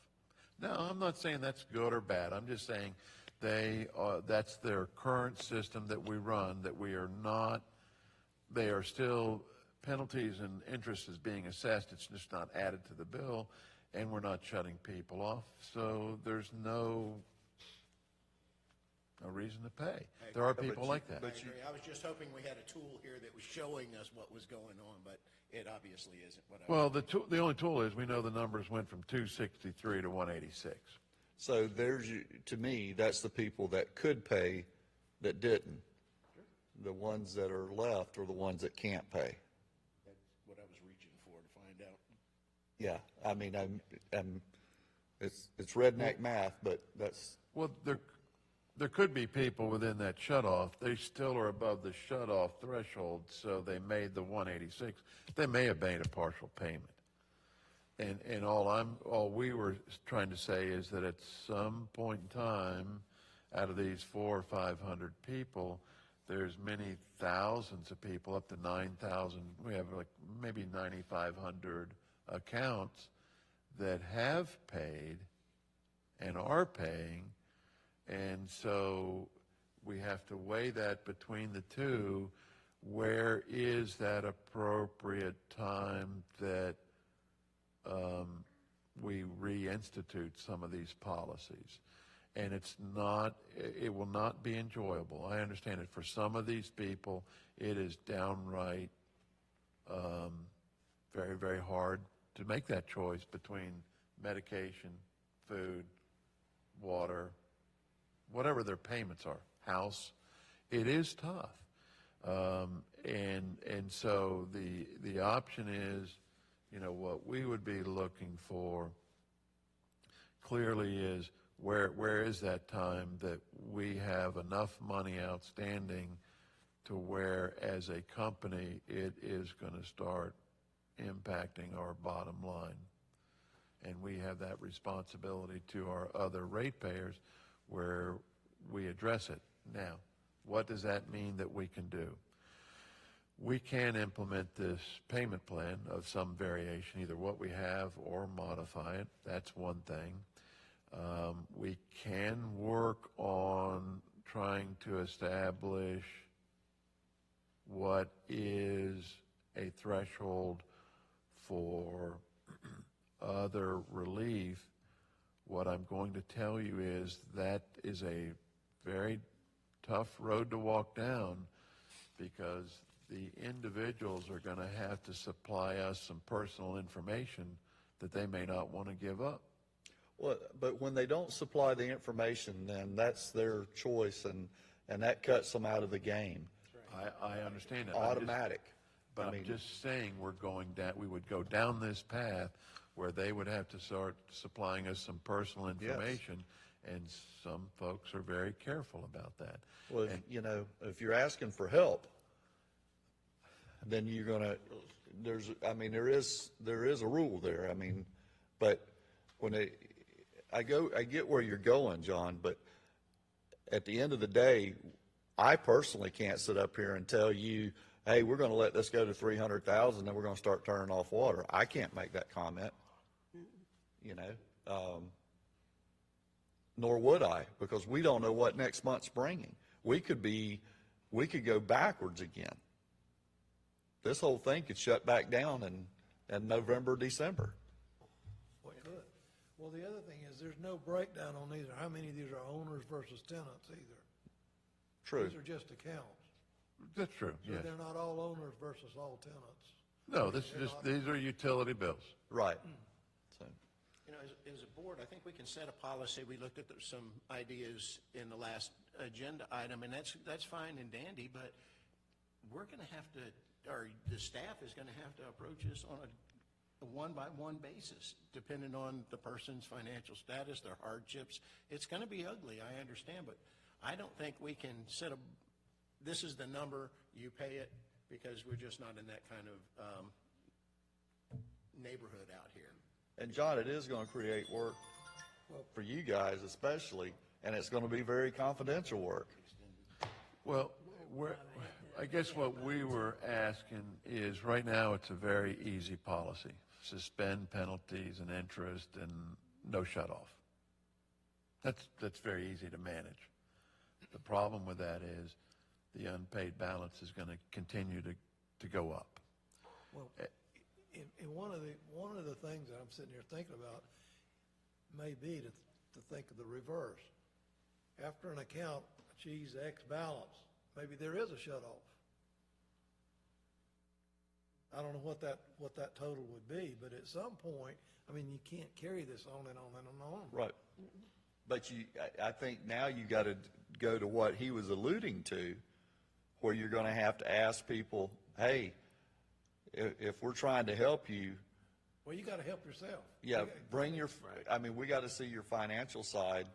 Now, I'm not saying that's good or bad. I'm just saying that's their current system that we run, that we are not, they are still, penalties and interest is being assessed. It's just not added to the bill, and we're not shutting people off. So there's no reason to pay. There are people like that. I agree. I was just hoping we had a tool here that was showing us what was going on, but it obviously isn't. Well, the only tool is we know the numbers went from 263 to 186. So to me, that's the people that could pay that didn't. Sure. The ones that are left are the ones that can't pay. That's what I was reaching for to find out. Yeah, I mean, it's redneck math, but that's. Well, there could be people within that shutoff. They still are above the shutoff threshold, so they made the 186. They may have made a partial payment. And all we were trying to say is that at some point in time, out of these 400 or 500 people, there's many thousands of people, up to 9,000. We have like maybe 9,500 accounts that have paid and are paying. And so we have to weigh that between the two. Where is that appropriate time that we reinstitute some of these policies? And it will not be enjoyable. I understand it. For some of these people, it is downright very, very hard to make that choice between medication, food, water, whatever their payments are, house. It is tough. And so the option is, what we would be looking for clearly is where is that time that we have enough money outstanding to where as a company it is going to start impacting our bottom line. And we have that responsibility to our other ratepayers where we address it. Now, What does that mean that we can do? We can implement this payment plan of some variation, either what we have or modify it. That's one thing. We can work on trying to establish what is a threshold for other relief. What I'm going to tell you is that is a very tough road to walk down, because the individuals are going to have to supply us some personal information that they may not want to give up. Well, but when they don't supply the information, then that's their choice, and that cuts them out of the game. I understand that. Automatic. But I'm just saying we would go down this path where they would have to start supplying us some personal information, and some folks are very careful about that. Well, if you're asking for help, then you're gonna, there is a rule there. But when I get where you're going, John, but at the end of the day, I personally can't sit up here and tell you, hey, we're gonna let this go to 300,000, then we're gonna start turning off water. I can't make that comment, nor would I, because we don't know what next month's bringing. We could go backwards again. This whole thing could shut back down in November, December. Well, it could. Well, the other thing is, there's no breakdown on these, how many of these are owners versus tenants either. True. These are just accounts. That's true, So yes. they're not all owners versus all tenants. No, these are utility bills. Right. So, As a board, I think we can set a policy. We looked at some ideas in the last agenda item, and that's fine and dandy, but we're going to have to, or the staff is going to have to approach this on a one-by-one basis, depending on the person's financial status, their hardships. It's going to be ugly, I understand, but I don't think we can this is the number, you pay it, because we're just not in that kind of neighborhood out here. and John, it is gonna create work for you guys especially, and it's gonna be very confidential work. Well, I guess what we were asking is, right now, it's a very easy policy. Suspend penalties and interest and no shut-off. That's very easy to manage. The problem with that is the unpaid balance is going to continue to go up. Well, and one of the things that I'm sitting here thinking about may be to think of the reverse. After an account achieves X balance, maybe there is a shut-off. I don't know what that total would be, but at some point, you can't carry this on and on and on. Right. But I think now you gotta go to what he was alluding to, where you're gonna have to ask people, hey, if we're trying to help you, Well, you gotta help yourself. yeah, we gotta see your financial side.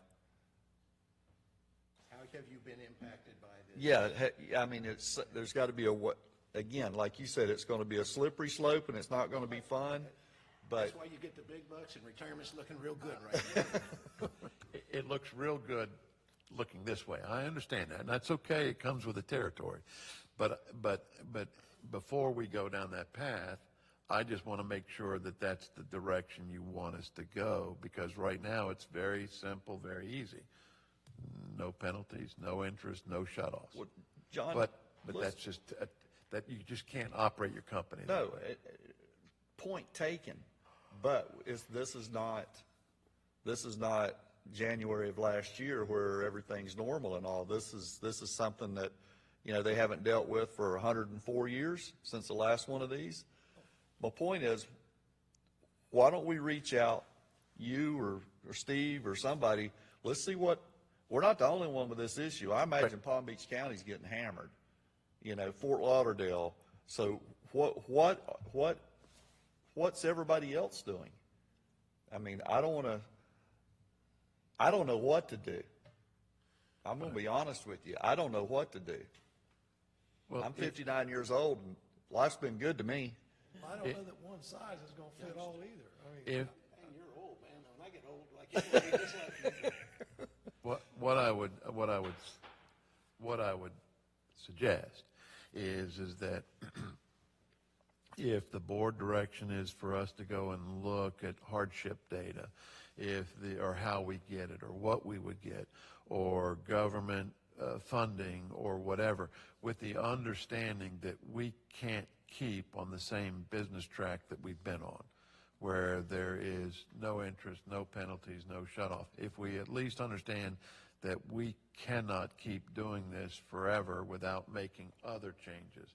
How have you been impacted by this? Yeah, there's gotta be again, like you said, it's gonna be a slippery slope and it's not gonna be fun, but. That's why you get the big bucks, and retirement's looking real good right now. It looks real good looking this way. I understand that, and that's okay. It comes with the territory. But before we go down that path, I just want to make sure that that's the direction you want us to go, because right now it's very simple, very easy. No penalties, no interest, no shutoffs. Well, John, But that's just, that you just can't operate your company that No, way. point taken, but this is not January of last year where everything's normal and all. This is something that, they haven't dealt with for 104 years since the last one of these. My point is, why don't we reach out, you or Steve or somebody, let's see we're not the only one with this issue. I imagine Palm Beach County's getting hammered, Fort Lauderdale. So what's everybody else doing? I don't know what to do. I'm going to be honest with you. I don't know what to do. Well, I'm 59 years old, and life's been good to me. I don't know that one size is gonna fit all either. If, Hey, you're old, man. When I get old, like you, just like you. what I would what I would suggest is that if the board direction is for us to go and look at hardship data, or how we get it, or what we would get, or government funding, or whatever, with the understanding that we can't keep on the same business track that we've been on, where there is no interest, no penalties, no shutoff. If we at least understand that we cannot keep doing this forever without making other changes,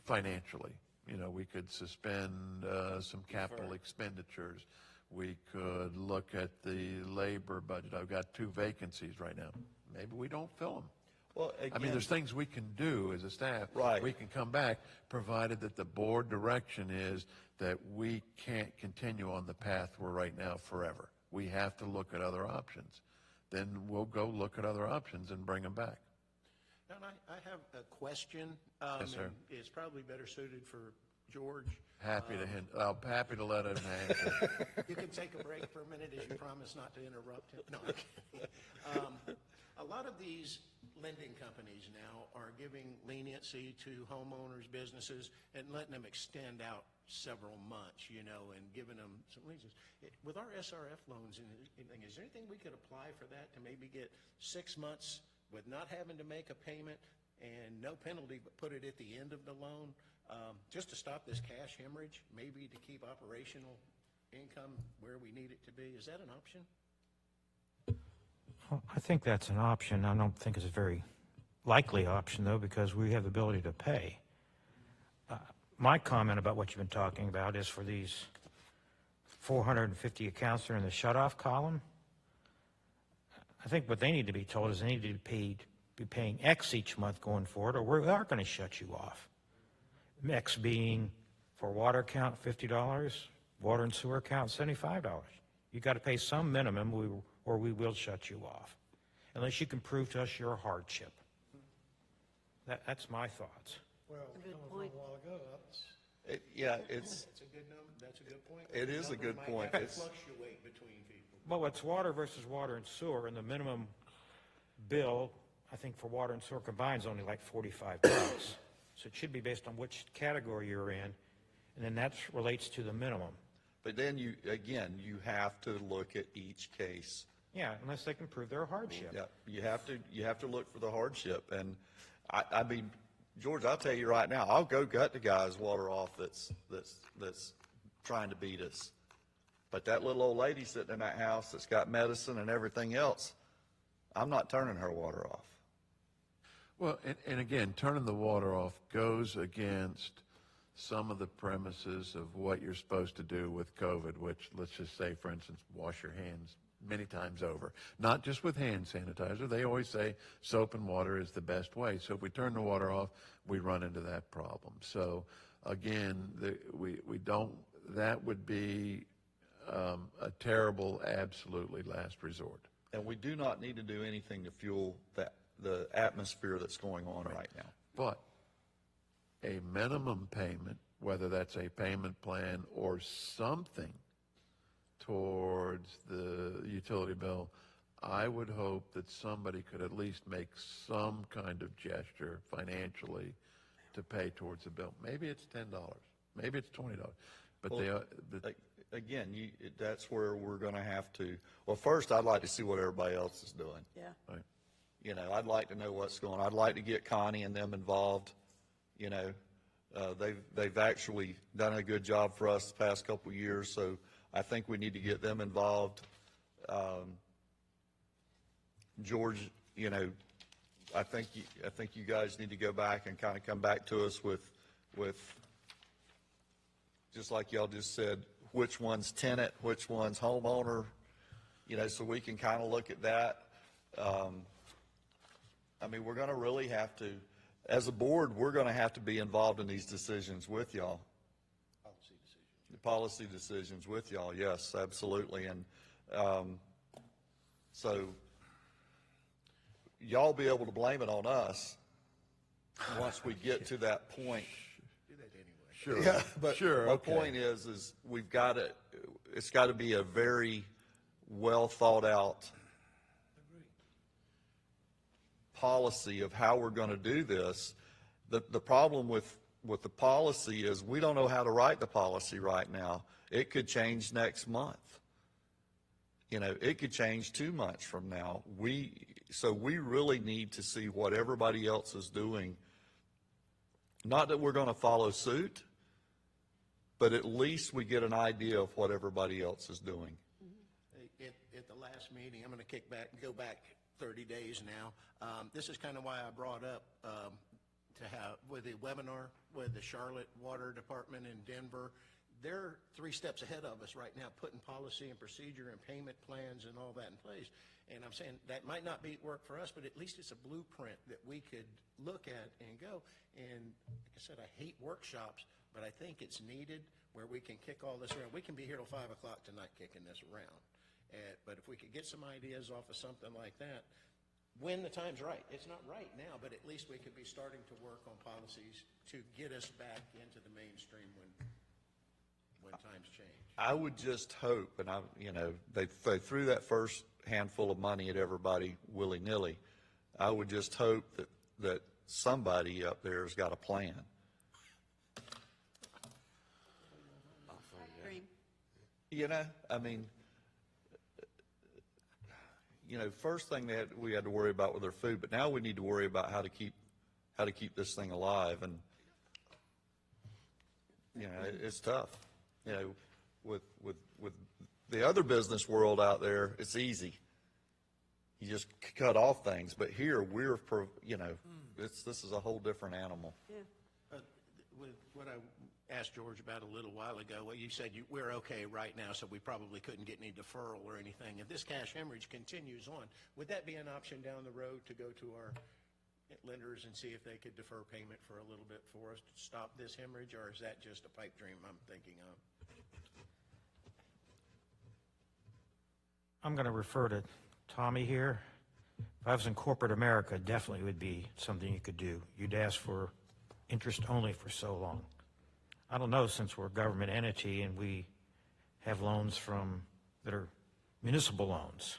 financially. You know, we could suspend some capital expenditures. We could look at the labor budget. I've got 2 vacancies right now. Maybe we don't fill them. Well, I mean, again, there's things we can do as a staff. Right. We can come back, provided that the board direction is that we can't continue on the path we're right now forever. We have to look at other options. Then we'll go look at other options and bring them back. And I have a question. Yes, sir. And it's probably better suited for George. Happy to let him answer. You can take a break for a minute, as you promised not to interrupt him. No, I'm kidding. A lot of these lending companies now are giving leniency to homeowners, businesses, and letting them extend out several months, you know, and giving them some leases. With our SRF loans, is there anything we could apply for that to maybe get 6 months with not having to make a payment and no penalty, but put it at the end of the loan, just to stop this cash hemorrhage, maybe to keep operational income where we need it to be? Is that an option? Well, I think that's an option. I don't think it's a very likely option, though, because we have the ability to pay. My comment about what you've been talking about is for these 450 accounts that are in the shut-off column. I think what they need to be told is they need to be paying X each month going forward, or we are going to shut you off. X being for water account $50, water and sewer account $75. You got to pay some minimum, or we will shut you off, unless you can prove to us you're a hardship. That's my thoughts. Well, Good coming from point. a while ago, That's a good number. That's a good point. It is a The number good might point. have to It's- fluctuate between people. Well, it's water versus water and sewer, and the minimum bill, I think for water and sewer combined, is only like $45. So it should be based on which category you're in, and then that relates to the minimum. but then you have to look at each case. Yeah, unless they can prove they're a hardship. Yeah, you have to look for the hardship. And I mean, George, I'll tell you right now, I'll go gut the guy's water off that's trying to beat us. But that little old lady sitting in that house that's got medicine and everything else, I'm not turning her water off. Well, and again, turning the water off goes against some of the premises of what you're supposed to do with COVID, which, let's just say, for instance, wash your hands many times over. Not just with hand sanitizer. They always say soap and water is the best way. So if we turn the water off, we run into that problem. So again, that would be a terrible, absolutely last resort. And we do not need to do anything to fuel the atmosphere that's going on right now. But a minimum payment, whether that's a payment plan or something towards the utility bill, I would hope that somebody could at least make some kind of gesture financially to pay towards the bill. Maybe it's $10, maybe it's $20, but Well, again, that's where we're going to have to, well, first, I'd like to see what everybody else is doing. Yeah. right. You know, I'd like to know what's going on. I'd like to get Connie and them involved. You know, they've actually done a good job for us the past couple of years, so I think we need to get them involved. George, you know, I think you guys need to go back and kind of come back to us with just like y'all just said, which one's tenant, which one's homeowner, you know, so we can kind of look at that. I mean, we're going to really have to, as a board, we're going to have to be involved in these decisions with y'all. Policy decisions. The policy decisions with y'all, yes, absolutely. And so y'all be able to blame it on us once we get to that point. Do that anyway. Sure. Yeah, but sure. my Okay. point is we've got to, it's got to be a very well thought out policy of how we're going to do this. The problem with the policy is we don't know how to write the policy right now. It could change next month. You know, it could change 2 months from now. So we really need to see what everybody else is doing. Not that we're going to follow suit, but at least we get an idea of what everybody else is doing. At the last meeting, I'm going to go back 30 days now. This is kind of why I brought up to have, with the webinar with the Charlotte Water Department in Denver, they're 3 steps ahead of us right now, putting policy and procedure and payment plans and all that in place. And I'm saying that might not work for us, but at least it's a blueprint that we could look at and go. And like I said, I hate workshops, but I think it's needed where we can kick all this around. We can be here till 5 o'clock tonight kicking this around. But if we could get some ideas off of something like that, when the time's right. It's not right now, but at least we could be starting to work on policies to get us back into the mainstream when times change. I would just hope, and they threw that first handful of money at everybody willy-nilly. I would just hope that somebody up there has got a plan. Agree. First thing we had to worry about with their food, but now we need to worry about how to keep this thing alive. And it's tough. With the other business world out there, it's easy. You just cut off things. But here, this is a whole different animal. Yeah. With what I asked George about a little while ago, well, you said we're okay right now, so we probably couldn't get any deferral or anything. If this cash hemorrhage continues on, would that be an option down the road to go to our lenders and see if they could defer payment for a little bit for us to stop this hemorrhage, or is that just a pipe dream I'm thinking of? I'm going to refer to Tommy here. If I was in corporate America, definitely would be something you could do. You'd ask for interest only for so long. I don't know, since we're a government entity and we have loans that are municipal loans.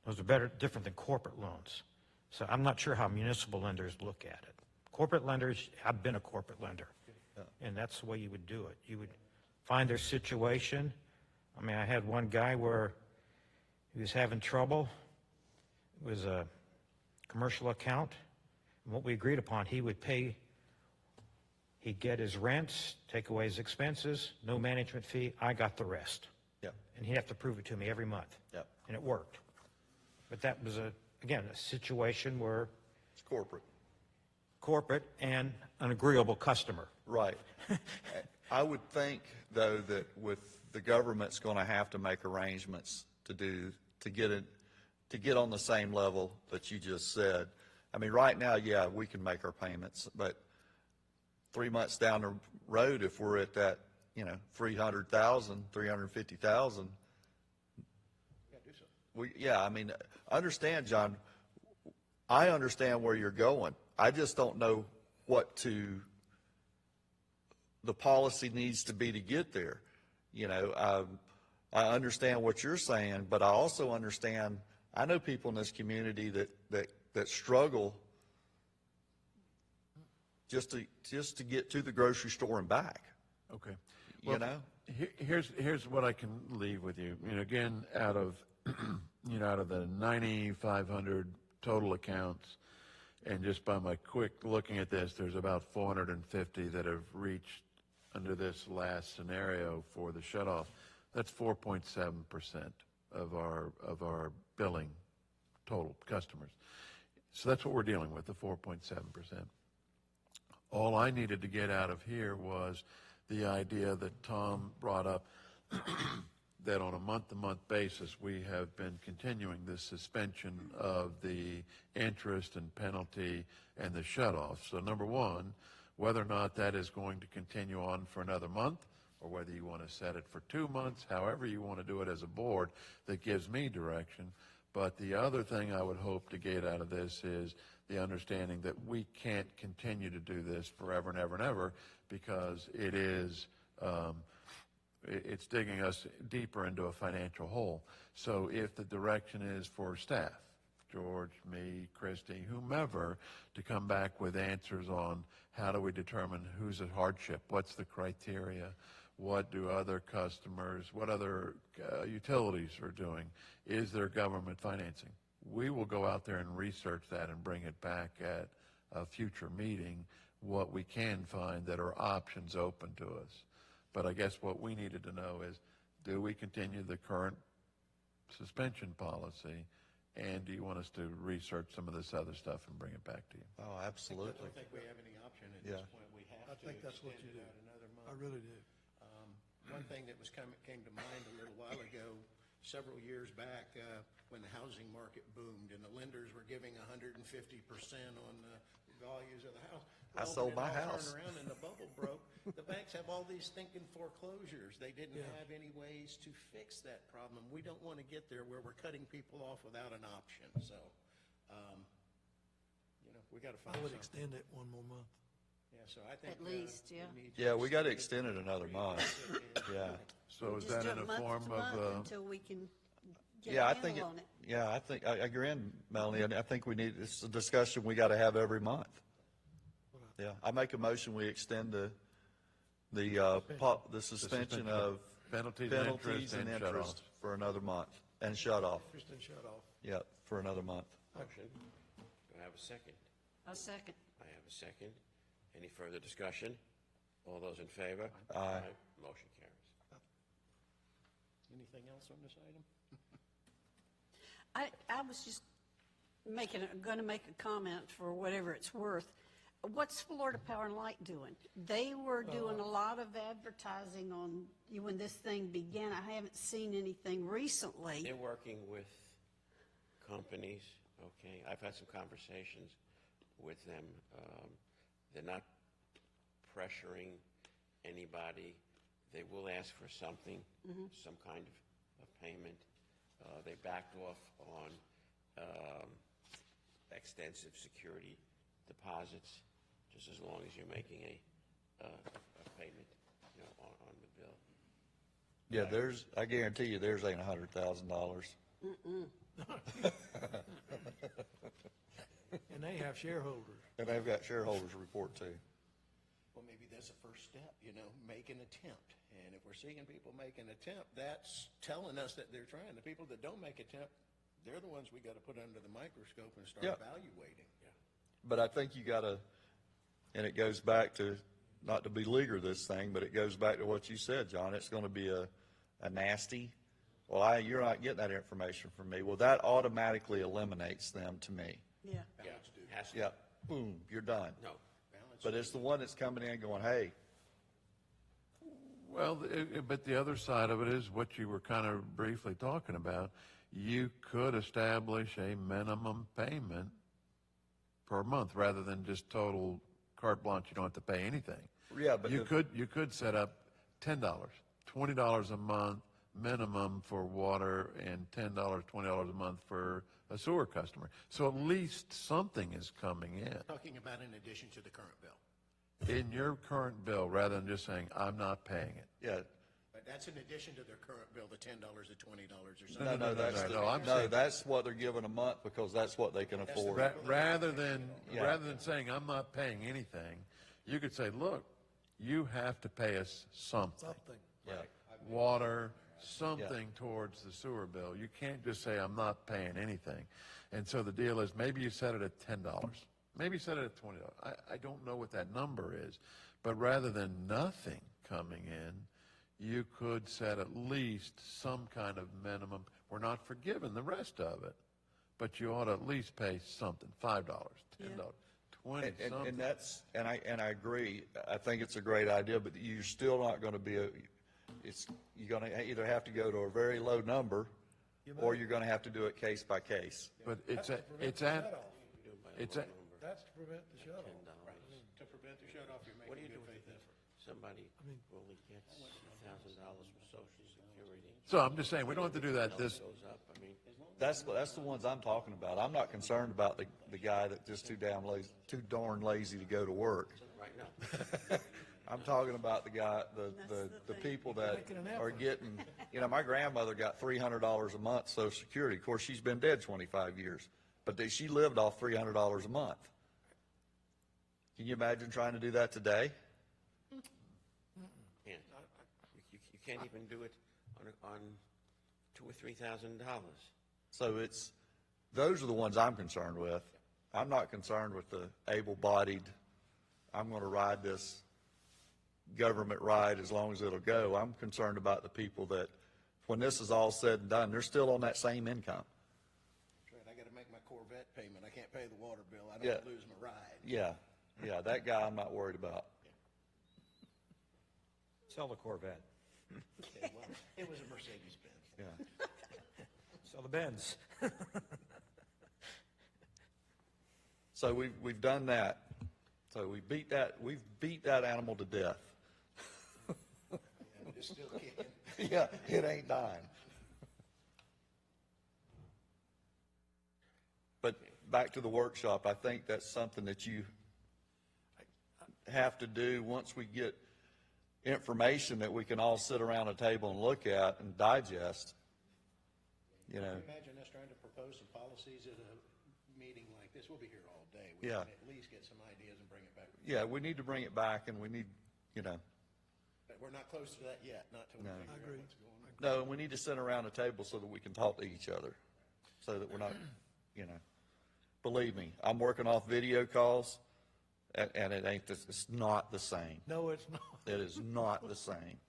Those are different than corporate loans. So I'm not sure how municipal lenders look at it. Corporate lenders, I've been a corporate lender, and that's the way you would do it. You would find their situation. I had one guy where he was having trouble. It was a commercial account. And what we agreed upon, he would pay. He'd get his rents, take away his expenses, no management fee. I got the rest. Yep. And he'd have to prove it to me every month. Yep. And it worked. But that was, again, a situation where It's corporate and an agreeable customer. Right. I would think, though, that with the government's going to have to make arrangements to get on the same level that you just said. Right now, yeah, we can make our payments, but 3 months down the road, if we're at that, $300,000, $350,000, understand, John, I understand where you're going. I just don't know what the policy needs to be to get there. I understand what you're saying, but I also understand, I know people in this community that struggle just to get to the grocery store and back. Okay. Here's what I can leave with you. Again, out of out of the 9,500 total accounts, and just by my quick looking at this, there's about 450 that have reached under this last scenario for the shutoff. That's 4.7% of our billing total customers. So that's what we're dealing with, the 4.7%. All I needed to get out of here was the idea that Tom brought up, that on a month-to-month basis, we have been continuing this suspension of the interest and penalty and the shutoff. So number one, whether or not that is going to continue on for another month, or whether you want to set it for 2 months, however you want to do it as a board, that gives me direction. But the other thing I would hope to get out of this is the understanding that we can't continue to do this forever and ever and ever, because it is it's digging us deeper into a financial hole. So if the direction is for staff George, me, Christie, whomever, to come back with answers on how do we determine who's at hardship, what's the criteria, what do other customers, what other utilities are doing, is there government financing? We will go out there and research that and bring it back at a future meeting, what we can find that are options open to us. But I guess what we needed to know is, do we continue the current suspension policy, and do you want us to research some of this other stuff and bring it back to you? Oh, I absolutely. don't think we have any option at Yeah. this point. We have I to think that's what extend you it do. out another month. I really do. One thing that came to mind a little while ago, several years back, when the housing market boomed and the lenders were giving 150% on the values of the house. I Well, sold when my it all house. turned around and the bubble broke, the banks have all these stinking foreclosures. They didn't Yeah. have any ways to fix that problem. We don't want to get there where we're cutting people off without an option, so, we got to find I would something. extend it one more month. Yeah, so I think. At least, yeah. we need to Yeah, we got to extend extend it another month. Yeah. So is Just that do in it a month form to month of, until we can get Yeah, a I think, handle on it. yeah, I think, I agree, Melanie, and I think we need, it's a discussion we got to have every month. Yeah, I make a motion, we extend the suspension of penalties and interest penalties and and interest shut-offs. for another month, and shut off, Interest and shut off. yeah, for another month. Motion. Do I have a second? A second. I have a second. Any further discussion? All those in favor? Aye. Motion carries. Anything else on this item? I was just going to make a comment for whatever it's worth. What's Florida Power and Light doing? They were doing a lot of advertising on, when this thing began. I haven't seen anything recently. They're working with companies, okay? I've had some conversations with them. They're not pressuring anybody. They will ask for something, some kind of payment. They backed off on extensive security deposits, just as long as you're making a payment, on the bill. Yeah, I guarantee you, theirs ain't $100,000. And they have shareholders. And they've got shareholders report too. Well, maybe that's the first step, make an attempt. And if we're seeing people make an attempt, that's telling us that they're trying. The people that don't make attempt, they're the ones we got to put under the microscope and start Yeah. evaluating. But I think you gotta, and it goes back to, not to beleaguer this thing, but it goes back to what you said, John. It's gonna be a nasty, well, you're not getting that information from me. Well, that automatically eliminates them to me. Yeah. Yeah, has to. Yeah, boom, you're done. No. But it's the one that's coming in going, hey, Well, but the other side of it is what you were kind of briefly talking about. You could establish a minimum payment per month rather than just total carte blanche, you don't have to pay anything. Yeah, but You could set up $10, $20 a month minimum for water and $10, $20 a month for a sewer customer. So at least something is coming in. Talking about in addition to the current bill. In your current bill, rather than just saying, I'm not paying it. yeah, But that's in addition to their current bill, the $10 or $20 or something. no, that's, no, I'm no, saying- that's what they're giving a month because that's what they can afford. Rather than Yeah. saying, I'm not paying anything, you could say, look, you have to pay us something. Something. Yeah. Water, something towards the sewer bill. You can't just say, I'm not paying anything. And so the deal is, maybe you set it at $10. Maybe you set it at $20. I don't know what that number is. But rather than nothing coming in, you could set at least some kind of minimum. We're not forgiving the rest of it, but you ought to at least pay something, $5, $10, $20, something. And that's, and I agree, I think it's a great idea, but you're still not gonna be you're gonna either have to go to a very low number, or you're gonna have to do it case by case. But it's That's to prevent the shut-off. To prevent the shut-off, you're What do you making do good if faith effort. somebody only gets $1,000 from Social Security? So I'm just saying, we don't have to do that this, Goes up, I mean, That's the ones I'm talking about. I'm not concerned about the guy that's just too darn lazy to go to work. right now. I'm talking about the guy, the people that are getting, my grandmother got $300 a month Social Security. Of course, she's been dead 25 years. but she lived off $300 a month. Can you imagine trying to do that today? Can't. You can't even do it on $2,000 or $3,000. So those are the ones I'm concerned with. I'm not concerned with the able-bodied, I'm going to ride this government ride as long as it'll go. I'm concerned about the people that, when this is all said and done, they're still on that same income. That's right, I gotta make my Corvette payment, I can't pay the water bill, I Yeah. don't lose my ride. Yeah, that guy I'm not worried about. Sell the Corvette. Yeah, well, it was a Mercedes-Benz. Yeah. Sell the Benz. So we've done that. So we've beat that animal to death. And it's still kicking. Yeah, it ain't dying. But back to the workshop, I think that's something that you have to do once we get information that we can all sit around a table and look at and digest. You know, Can you imagine us trying to propose some policies at a meeting like this? We'll be here all day. We Yeah. can at least get some ideas and bring it back. yeah, we need to bring it back, and we need, But we're not close to that yet, not till we No. figure out agree. what's going on. no, we need to sit around a table so that we can talk to each other, so that we're not, believe me, I'm working off video calls, and it ain't, it's not the same. No, it's not. It is not the same.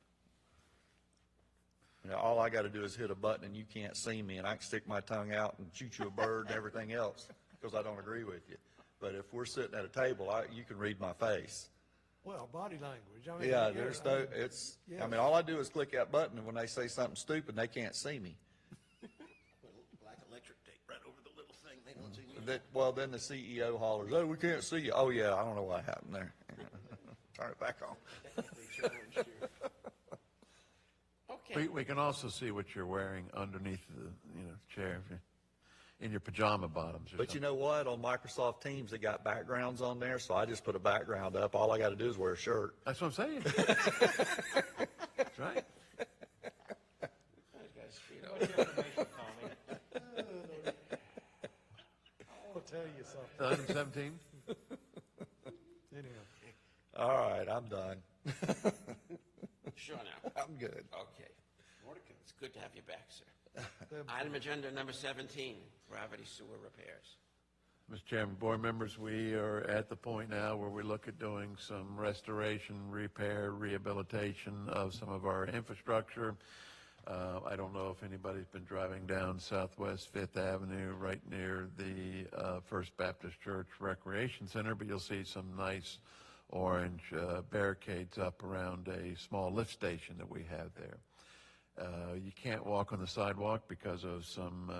All I got to do is hit a button and you can't see me, and I can stick my tongue out and shoot you a bird and everything else because I don't agree with you. But if we're sitting at a table, you can read my face. Well, body language, I mean. Yeah, you're- there's I no, mean, it's, yes. all I do is click that button, and when they say something stupid, they can't see me. Little black electric tape right over the little thing, they don't see me. Well, then the CEO hollers, "Oh, we can't see you." Oh, yeah, I don't know what happened there. Turn it back on. They challenged you. Okay. We can also see what you're wearing underneath the, chair, if you're in your pajama bottoms or But something. you know what? On Microsoft Teams, they got backgrounds on there, so I just put a background up. All I got to do is wear a shirt. That's what I'm saying. That's right. What's your information, Tommy? I'll tell you something. Item 17? Anyhow, All right, I'm done. Sure now. I'm good. Okay. It's good to have you back, sir. Item agenda number 17, gravity sewer repairs. Mr. Chairman, board members, we are at the point now where we look at doing some restoration, repair, rehabilitation of some of our infrastructure. I don't know if anybody's been driving down Southwest Fifth Avenue right near the First Baptist Church Recreation Center, but you'll see some nice orange barricades up around a small lift station that we have there. You can't walk on the sidewalk because of some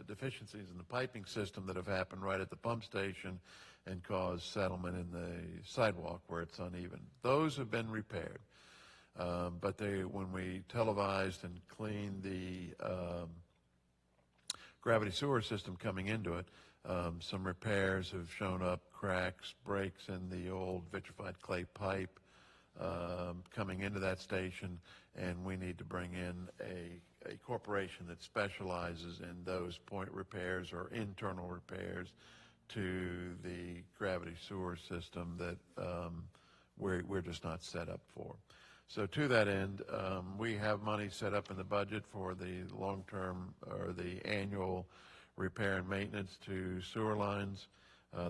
deficiencies in the piping system that have happened right at the pump station and caused settlement in the sidewalk where it's uneven. Those have been repaired. But when we televised and cleaned the gravity sewer system coming into it, some repairs have shown up, cracks, breaks in the old vitrified clay pipe coming into that station, and we need to bring in a corporation that specializes in those point repairs or internal repairs to the gravity sewer system that we're just not set up for. So to that end, we have money set up in the budget for the long-term or the annual repair and maintenance to sewer lines.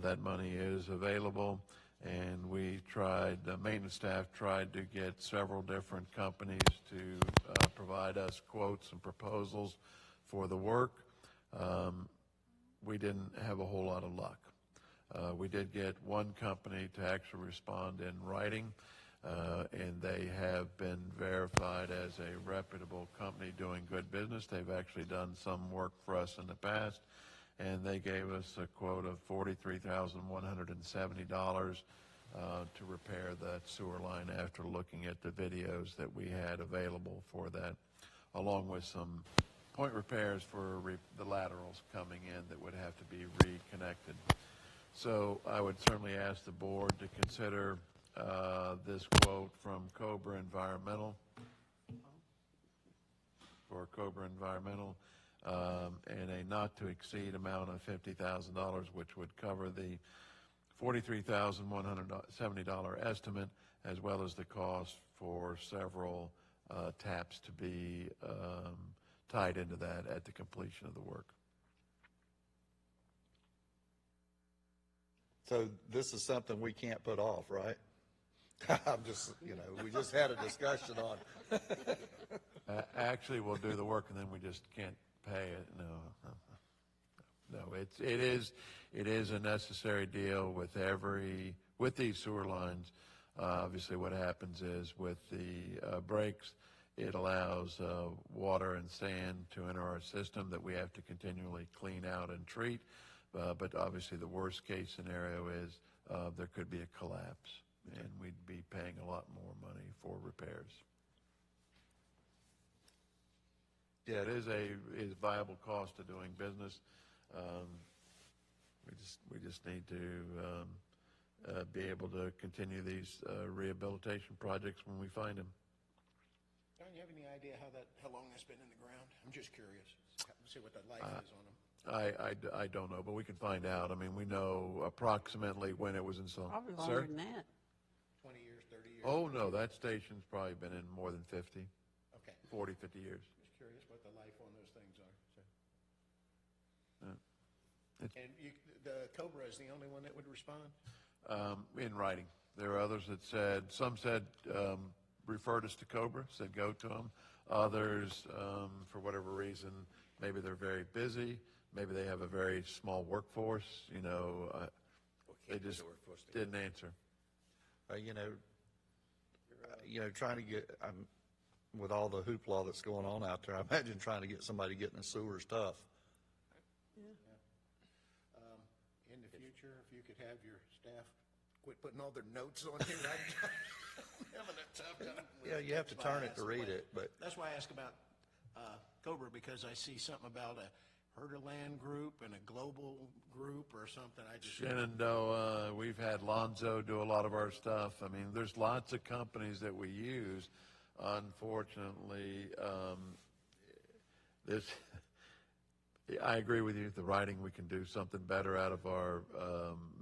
That money is available, and the maintenance staff tried to get several different companies to provide us quotes and proposals for the work. We didn't have a whole lot of luck. We did get one company to actually respond in writing, and they have been verified as a reputable company doing good business. They've actually done some work for us in the past, and they gave us a quote of $43,170 to repair that sewer line after looking at the videos that we had available for that, along with some point repairs for the laterals coming in that would have to be reconnected. So I would certainly ask the board to consider this quote from Cobra Environmental. For Cobra Environmental, and a not-to-exceed amount of $50,000, which would cover the $43,170 estimate, as well as the cost for several taps to be tied into that at the completion of the work. So this is something we can't put off, right? I'm just, we just had a discussion on, Actually, we'll do the work and then we just can't pay it. No, it is a necessary deal with these sewer lines. Obviously, what happens is with the breaks, it allows water and sand to enter our system that we have to continually clean out and treat. But obviously, the worst case scenario is there could be a collapse, and we'd be paying a lot more money for repairs. Yeah, it is a viable cost of doing business. We just need to be able to continue these rehabilitation projects when we find them. John, you have any idea how long that's been in the ground? I'm just curious. See what the life is on them. I don't know, but we can find out. I mean, we know approximately when it was installed. Probably Sir? longer than that. 20 years, 30 years? Oh, no, that station's probably been in more than 50, Okay. 40, 50 years. Just curious what the life on those things are. And the Cobra is the only one that would respond? In writing. There are others that some said, referred us to Cobra, said go to them. Others, for whatever reason, maybe they're very busy, maybe they have a very small workforce, they just didn't answer. trying to get, with all the hoopla that's going on out there, I imagine trying to get somebody to get in the sewer is tough. In the future, if you could have your staff quit putting all their notes on here, I'm having a tough time with Yeah, it. you have to That's why turn I it to asked read about- it, but That's why I ask about Cobra, because I see something about a Herderland group and a global group or something. I just Shenandoah, we've had Lonzo do a lot of our stuff. I mean, there's lots of companies that we use. Unfortunately, I agree with you. The writing, we can do something better out of our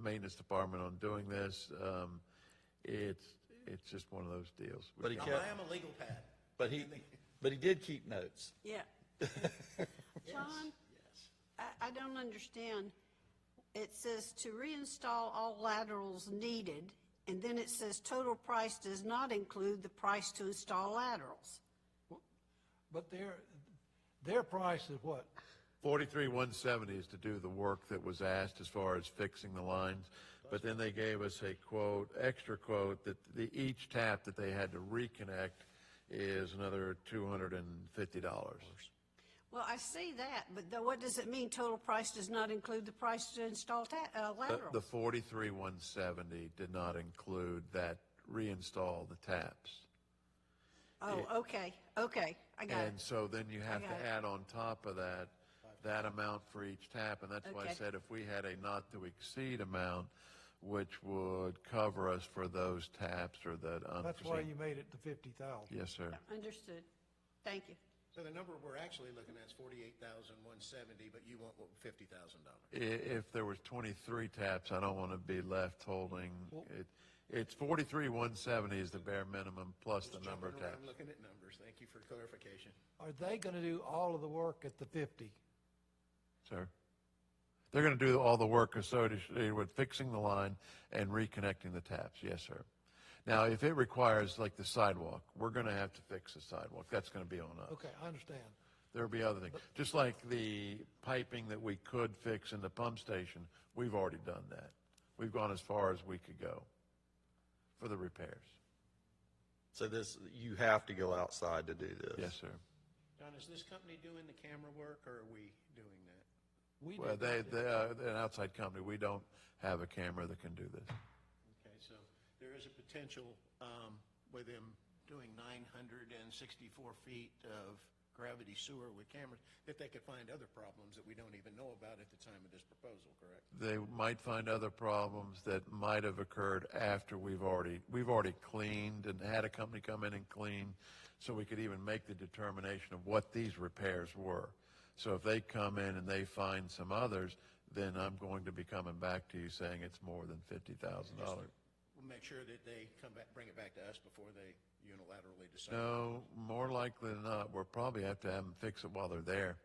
maintenance department on doing this. It's just one of those deals. But he I'll kept, buy them a legal pad. but he did keep notes. Yeah. John, I don't understand. It says to reinstall all laterals needed, and then it says total price does not include the price to install laterals. But their price is what? $43,170 is to do the work that was asked as far as fixing the lines. But then they gave us a quote, extra quote, that each tap that they had to reconnect is another $250. Well, I see that, but what does it mean, total price does not include the price to install laterals? The $43,170 did not include that reinstall the taps. Oh, okay, I got it. And so then you have got to it. add on top of that amount for each tap, and that's why I Okay. said if we had a not-to-exceed amount, which would cover us for those taps or that unforeseen. That's why you made it to 50,000. Yes, sir. Understood. Thank you. So the number we're actually looking at is $48,170, but you want $50,000. If there was 23 taps, I don't want to be left holding it. It's 43,170 is the bare minimum plus the number of Jumping around taps. looking at numbers. Thank you for clarification. Are they going to do all of the work at the 50? Sir? They're going to do all the work associated with fixing the line and reconnecting the taps. Yes, sir. Now, if it requires, like the sidewalk, we're going to have to fix the sidewalk. That's going to be on us. Okay, I understand. There'll be other things. Just like the piping that we could fix in the pump station, we've already done that. We've gone as far as we could go for the repairs. So you have to go outside to do this. Yes, sir. John, is this company doing the camera work, or are we doing that? We Well, did they're an outside company. We don't have a camera that can do this. Okay, so there is a potential with them doing 964 feet of gravity sewer with cameras, that they could find other problems that we don't even know about at the time of this proposal, correct? They might find other problems that might have occurred after we've already cleaned and had a company come in and clean, so we could even make the determination of what these repairs were. So if they come in and they find some others, then I'm going to be coming back to you saying it's more than $50,000. We'll make sure that they come back, bring it back to us before they unilaterally decide. No, more likely than not, we'll probably have to have them fix it while they're there.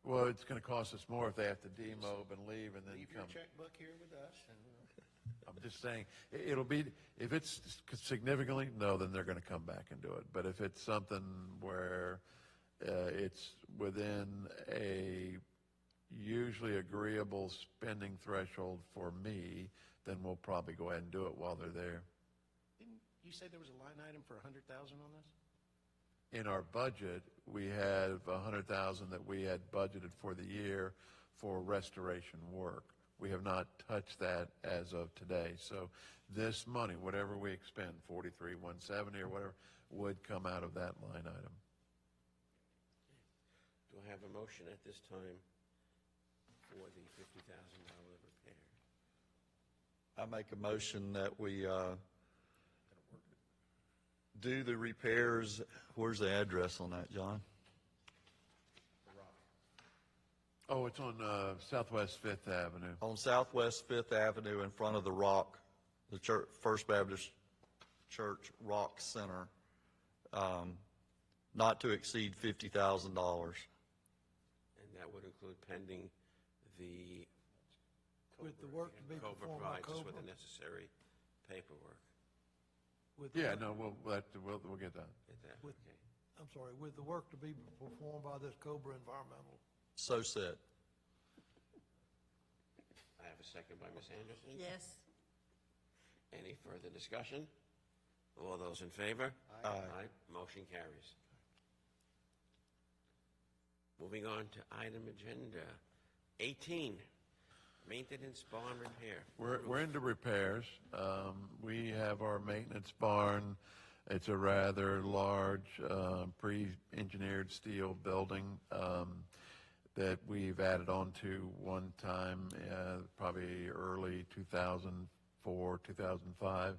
Well, it's going to cost us more if they have to demob and leave and then Leave your come. checkbook here with us, and I'm just saying, it'll be, if it's significantly, no, then they're going to come back and do it. But if it's something where it's within a usually agreeable spending threshold for me, then we'll probably go ahead and do it while they're there. didn't you say there was a line item for 100,000 on this? In our budget, we have 100,000 that we had budgeted for the year for restoration work. We have not touched that as of today. So this money, whatever we expend, 43,170 or whatever, would come out of that line item. Do I have a motion at this time for the $50,000 repair? I make a motion that we do the repairs. Where's the address on that, John? Oh, it's on Southwest Fifth Avenue. On Southwest Fifth Avenue in front of the Rock, the church, First Baptist Church Rock Center, not to exceed $50,000. And that would include pending the With the work to be Cobra performed by provides us with Cobra? the necessary paperwork. With Yeah, the- no, we'll get that. Is that, With- okay. I'm sorry, with the work to be performed by this Cobra Environmental. So said. I have a second by Ms. Anderson. Yes. Any further discussion? All those in favor? Aye. Motion carries. Moving on to item agenda 18, maintenance barn repair. We're into repairs. We have our maintenance barn. It's a rather large, pre-engineered steel building that we've added on to one time, probably early 2004, 2005.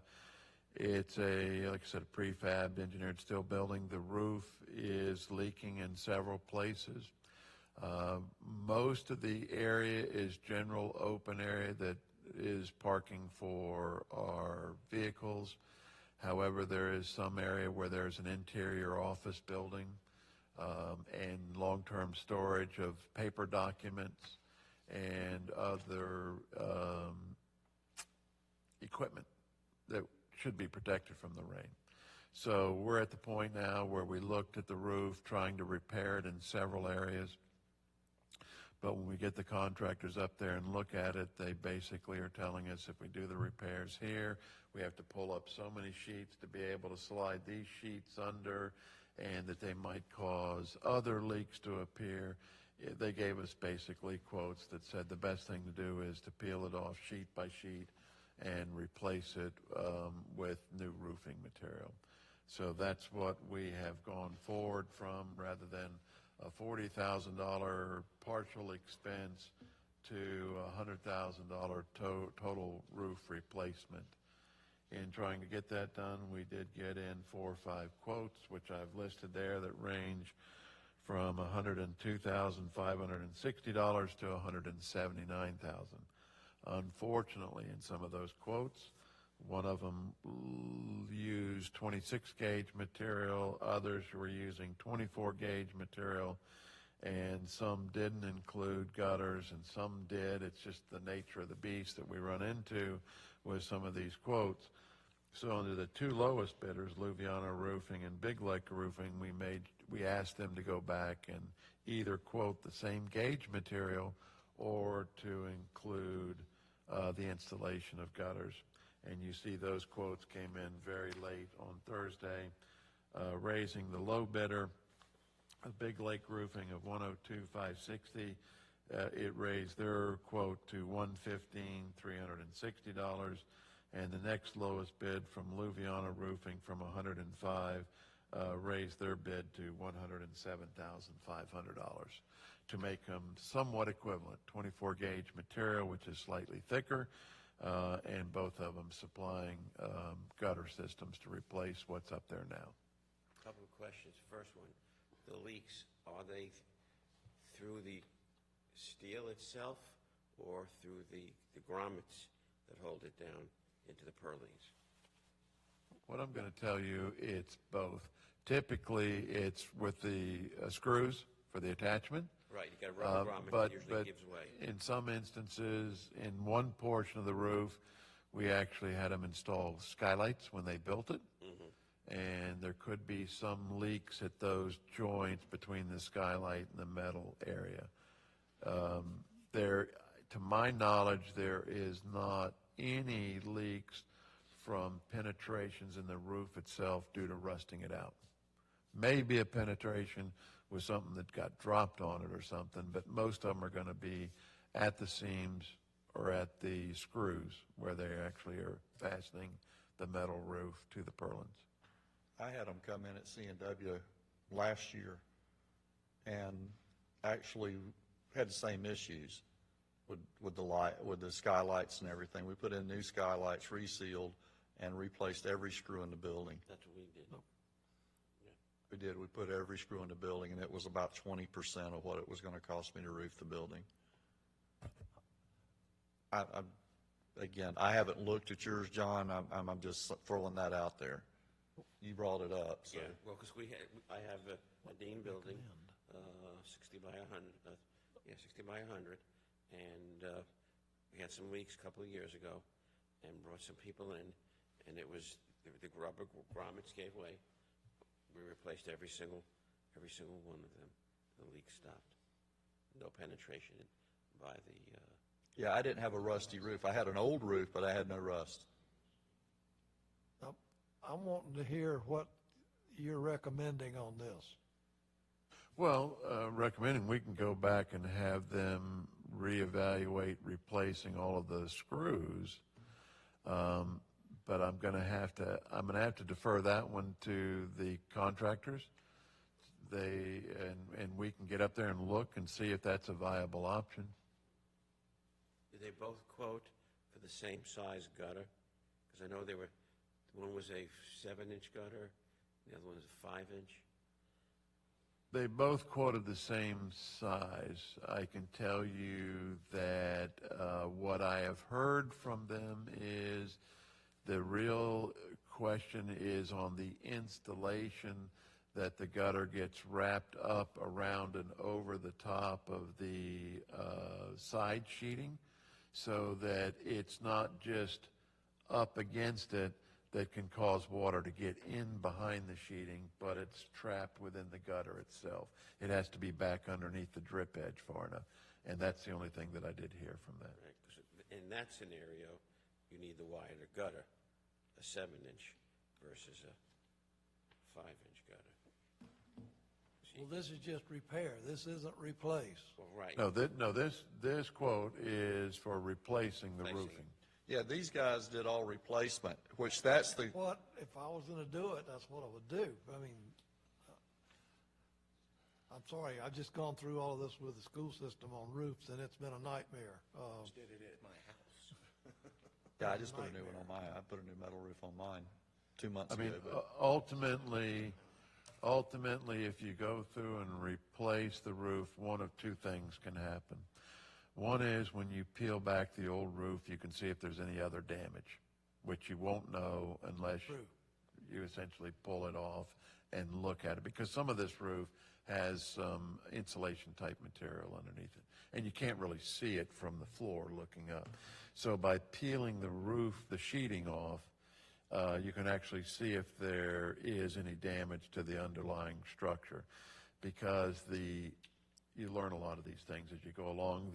It's like I said, a prefab engineered steel building. The roof is leaking in several places. Most of the area is general open area that is parking for our vehicles. However, there is some area where there's an interior office building and long-term storage of paper documents and other equipment that should be protected from the rain. So we're at the point now where we looked at the roof, trying to repair it in several areas. But when we get the contractors up there and look at it, they basically are telling us if we do the repairs here, we have to pull up so many sheets to be able to slide these sheets under, and that they might cause other leaks to appear. They gave us basically quotes that said the best thing to do is to peel it off sheet by sheet and replace it with new roofing material. So that's what we have gone forward from, rather than a $40,000 partial expense to a $100,000 total roof replacement. In trying to get that done, we did get in 4 or 5 quotes, which I've listed there, that range from $102,560 to $179,000. Unfortunately, in some of those quotes, one of them used 26 gauge material, others were using 24 gauge material, and some didn't include gutters and some did. It's just the nature of the beast that we run into with some of these quotes. So under the 2 lowest bidders, Louisiana Roofing and Big Lake Roofing, we asked them to go back and either quote the same gauge material or to include the installation of gutters. And you see those quotes came in very late on Thursday, raising the low bidder, Big Lake Roofing of $102,560. It raised their quote to $115,360, and the next lowest bid from Louisiana Roofing from $105 raised their bid to $107,500 to make them somewhat equivalent. 24 gauge material, which is slightly thicker, and both of them supplying gutter systems to replace what's up there now. Couple of questions. First one, the leaks, are they through the steel itself or through the grommets that hold it down into the purlins? What I'm going to tell you, it's both. Typically, it's with the screws for the attachment. Right, you got a rubber grommet But that usually gives way. in some instances, in one portion of the roof, we actually had them install skylights when they built it. And there could be some leaks at those joints between the skylight and the metal area. There, to my knowledge, there is not any leaks from penetrations in the roof itself due to rusting it out. Maybe a penetration with something that got dropped on it or something, but most of them are going to be at the seams or at the screws where they actually are fastening the metal roof to the purlins. I had them come in at C&W last year and actually had the same issues with the light, with the skylights and everything. We put in new skylights, resealed, and replaced every screw in the building. That's what we did. We did. We put every screw in the building, and it was about 20% of what it was going to cost me to roof the building. Again, I haven't looked at yours, John. I'm just throwing that out there. You brought it up, so. Yeah, well, because I have a Dean building, 60 by 100, 60 by 100, and we had some leaks a couple of years ago, and brought some people in, and it was the rubber grommets gave way. We replaced every single one of them. The leak stopped. No penetration by the. Yeah, I didn't have a rusty roof. I had an old roof, but I had no rust. I'm wanting to hear what you're recommending on this. Well, recommending we can go back and have them reevaluate replacing all of the screws. But I'm going to have to defer that one to the contractors. And we can get up there and look and see if that's a viable option. Did they both quote for the same size gutter? Because I know one was a 7-inch gutter, the other one was a 5-inch. They both quoted the same size. I can tell you that what I have heard from them is the real question is on the installation, that the gutter gets wrapped up around and over the top of the side sheeting, so that it's not just up against it that can cause water to get in behind the sheeting, but it's trapped within the gutter itself. It has to be back underneath the drip edge far enough, and that's the only thing that I did hear from that. Right, 'cause in that scenario, you need the wider gutter, a 7-inch versus a 5-inch gutter. Well, this is just repair. This isn't replace. Well, right. No, this quote is for replacing the Replacing. roofing. Yeah, these guys did all replacement, which that's the, What, if I was gonna do it, that's what I would do. I mean, I'm sorry, I've just gone through all of this with the school system on roofs, and it's been a nightmare. Did it at my house. yeah, I just put a new one on mine. I put a new metal roof on mine 2 months I mean, ago. But ultimately, if you go through and replace the roof, one of two things can happen. One is when you peel back the old roof, you can see if there's any other damage, which you won't know unless you essentially pull it off and look at it, because some of this roof has some insulation type material underneath it, and you can't really see it from the floor looking up. So by peeling the roof, the sheeting off, you can actually see if there is any damage to the underlying structure, because you learn a lot of these things as you go along.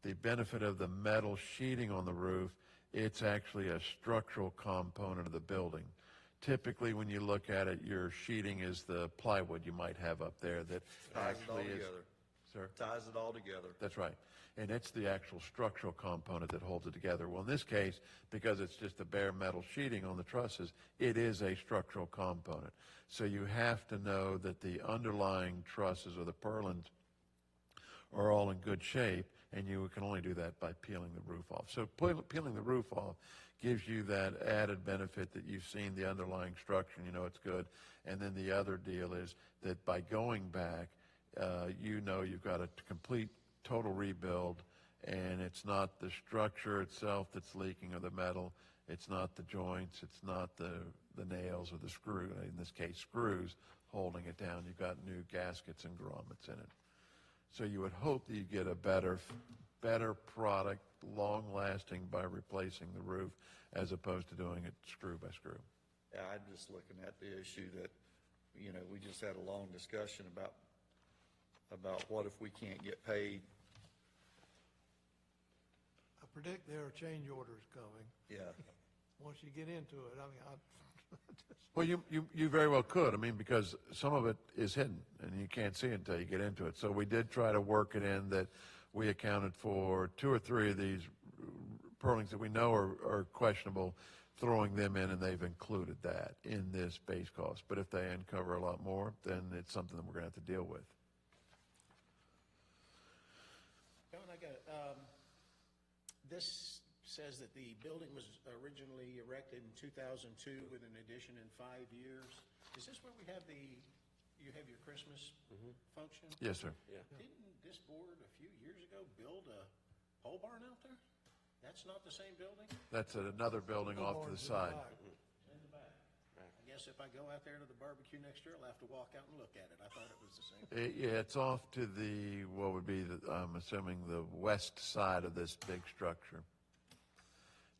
The benefit of the metal sheeting on the roof, it's actually a structural component of the building. Typically, when you look at it, your sheeting is the plywood you might have up there that ties it all actually is. together. Sir? Ties it all together. That's right. And it's the actual structural component that holds it together. Well, in this case, because it's just a bare metal sheeting on the trusses, it is a structural component. So you have to know that the underlying trusses or the purlins are all in good shape, and you can only do that by peeling the roof off. So peeling the roof off gives you that added benefit that you've seen the underlying structure and you know it's good. And then the other deal is that by going back, you know you've got a complete total rebuild, and it's not the structure itself that's leaking or the metal. It's not the joints. It's not the nails or the screw, in this case screws, holding it down. You've got new gaskets and grommets in it. So you would hope that you get a better product, long-lasting, by replacing the roof as opposed to doing it screw by screw. Yeah, I'm just looking at the issue that, you know, we just had a long discussion about what if we can't get paid. I predict there are change orders coming. Yeah. Once you get into it, I mean, Well, you very well could. I mean, because some of it is hidden, and you can't see it until you get into it. So we did try to work it in that we accounted for 2 or 3 of these purlings that we know are questionable, throwing them in, and they've included that in this base cost. But if they uncover a lot more, then it's something that we're going to have to deal with. John, this says that the building was originally erected in 2002 with an addition in 5 years. Is this where you have your Christmas function? Yes, sir. Yeah. Didn't this board a few years ago build a pole barn out there? That's not the same building? That's another building off to the side. In the back. I guess if I go out there to the barbecue next year, I'll have to walk out and look at it. I thought it was the same. Yeah, it's off to what would be, I'm assuming, the west side of this big structure.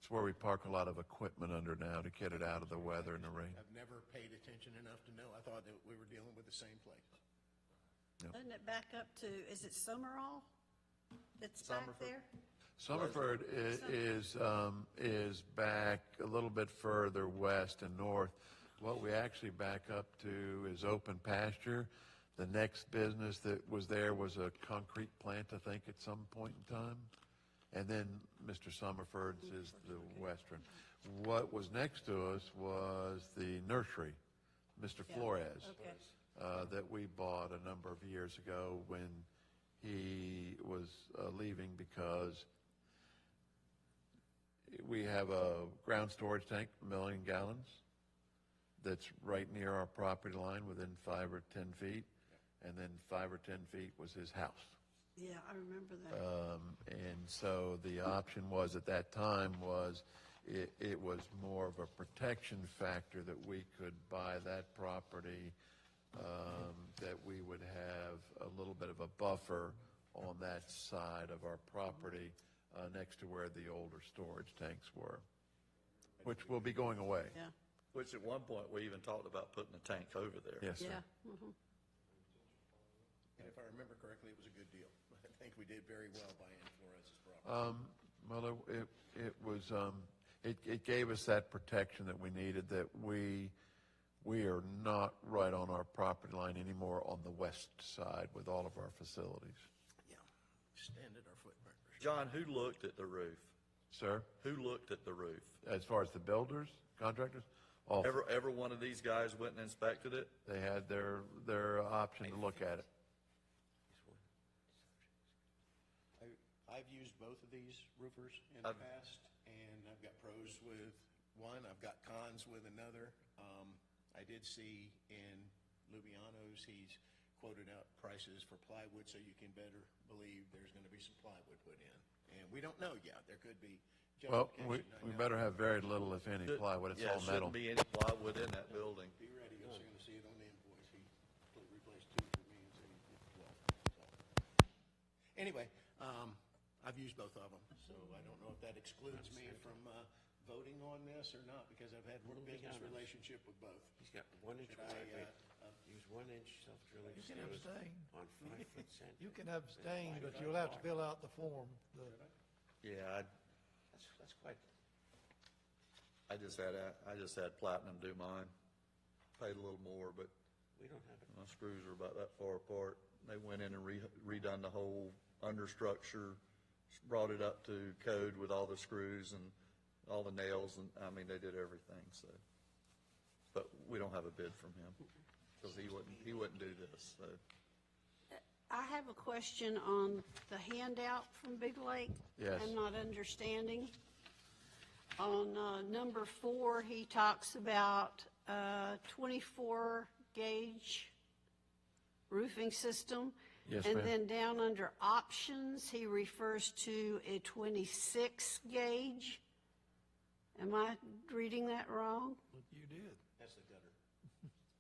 It's where we park a lot of equipment under now to get it out of the weather and the rain. I've never paid attention enough to know. I thought that we were dealing with the same place. Doesn't it back up to, is it Summerall that's back there? Summerford is back a little bit further west and north. What we actually back up to is open pasture. The next business that was there was a concrete plant, I think, at some point in time. And then Mr. Summerford's is the western. What was next to us was the nursery, Mr. Flores, that we bought a number of years ago when he was leaving, because we have a ground storage tank, 1 million gallons, that's right near our property line within 5 or 10 feet. And then 5 or 10 feet was his house. Yeah, I remember that. And so the option was at that time was it was more of a protection factor that we could buy that property, that we would have a little bit of a buffer on that side of our property next to where the older storage tanks were, which will be going away. Yeah, Which at one point, we even talked about putting a tank over there. Yes, sir. yeah. Mhm. And if I remember correctly, it was a good deal. I think we did very well buying Flores's property. Well, it was, it gave us that protection that we needed, that we are not right on our property line anymore on the west side with all of our facilities. Yeah, extended our footprint. for sure. John, who looked at the roof? Sir, Who looked at the roof? as far as the builders, contractors, all, Every one of these guys went and inspected it? they had their option to look at it. I've used both of these roofers in the past, and I've got pros with one, I've got cons with another. I did see in Lubiano's, he's quoted out prices for plywood, so you can better believe there's going to be some plywood put in. And we don't know yet, there could be Well, justification. I we know. better have very little, if any, plywood. It's Yeah, all metal. shouldn't be any plywood in that building. Be ready, you're going to see it on the invoice. He replaced 2 for me and said he did 12. So, anyway, I've used both of them, so I don't know if that excludes me from voting on this or not, because I've had a business relationship with both. He's got 1 inch Should I, wide, use 1 inch self-drilling You can screws abstain. on 5-foot center. You can abstain, but you'll have to fill out the form. Yeah, That's quite, I just had Platinum do mine. Paid a little more, but we don't have it. my screws are about that far apart. They went in and redone the whole understructure, brought it up to code with all the screws and all the nails, and, I mean, they did everything, so. But we don't have a bid from him, because he wouldn't do this, so. I have a question on the handout from Big Lake. Yes. I'm not understanding. On number 4, he talks about 24 gauge roofing system. Yes, And ma'am. then down under options, he refers to a 26 gauge. Am I reading that wrong? You did. That's the gutter.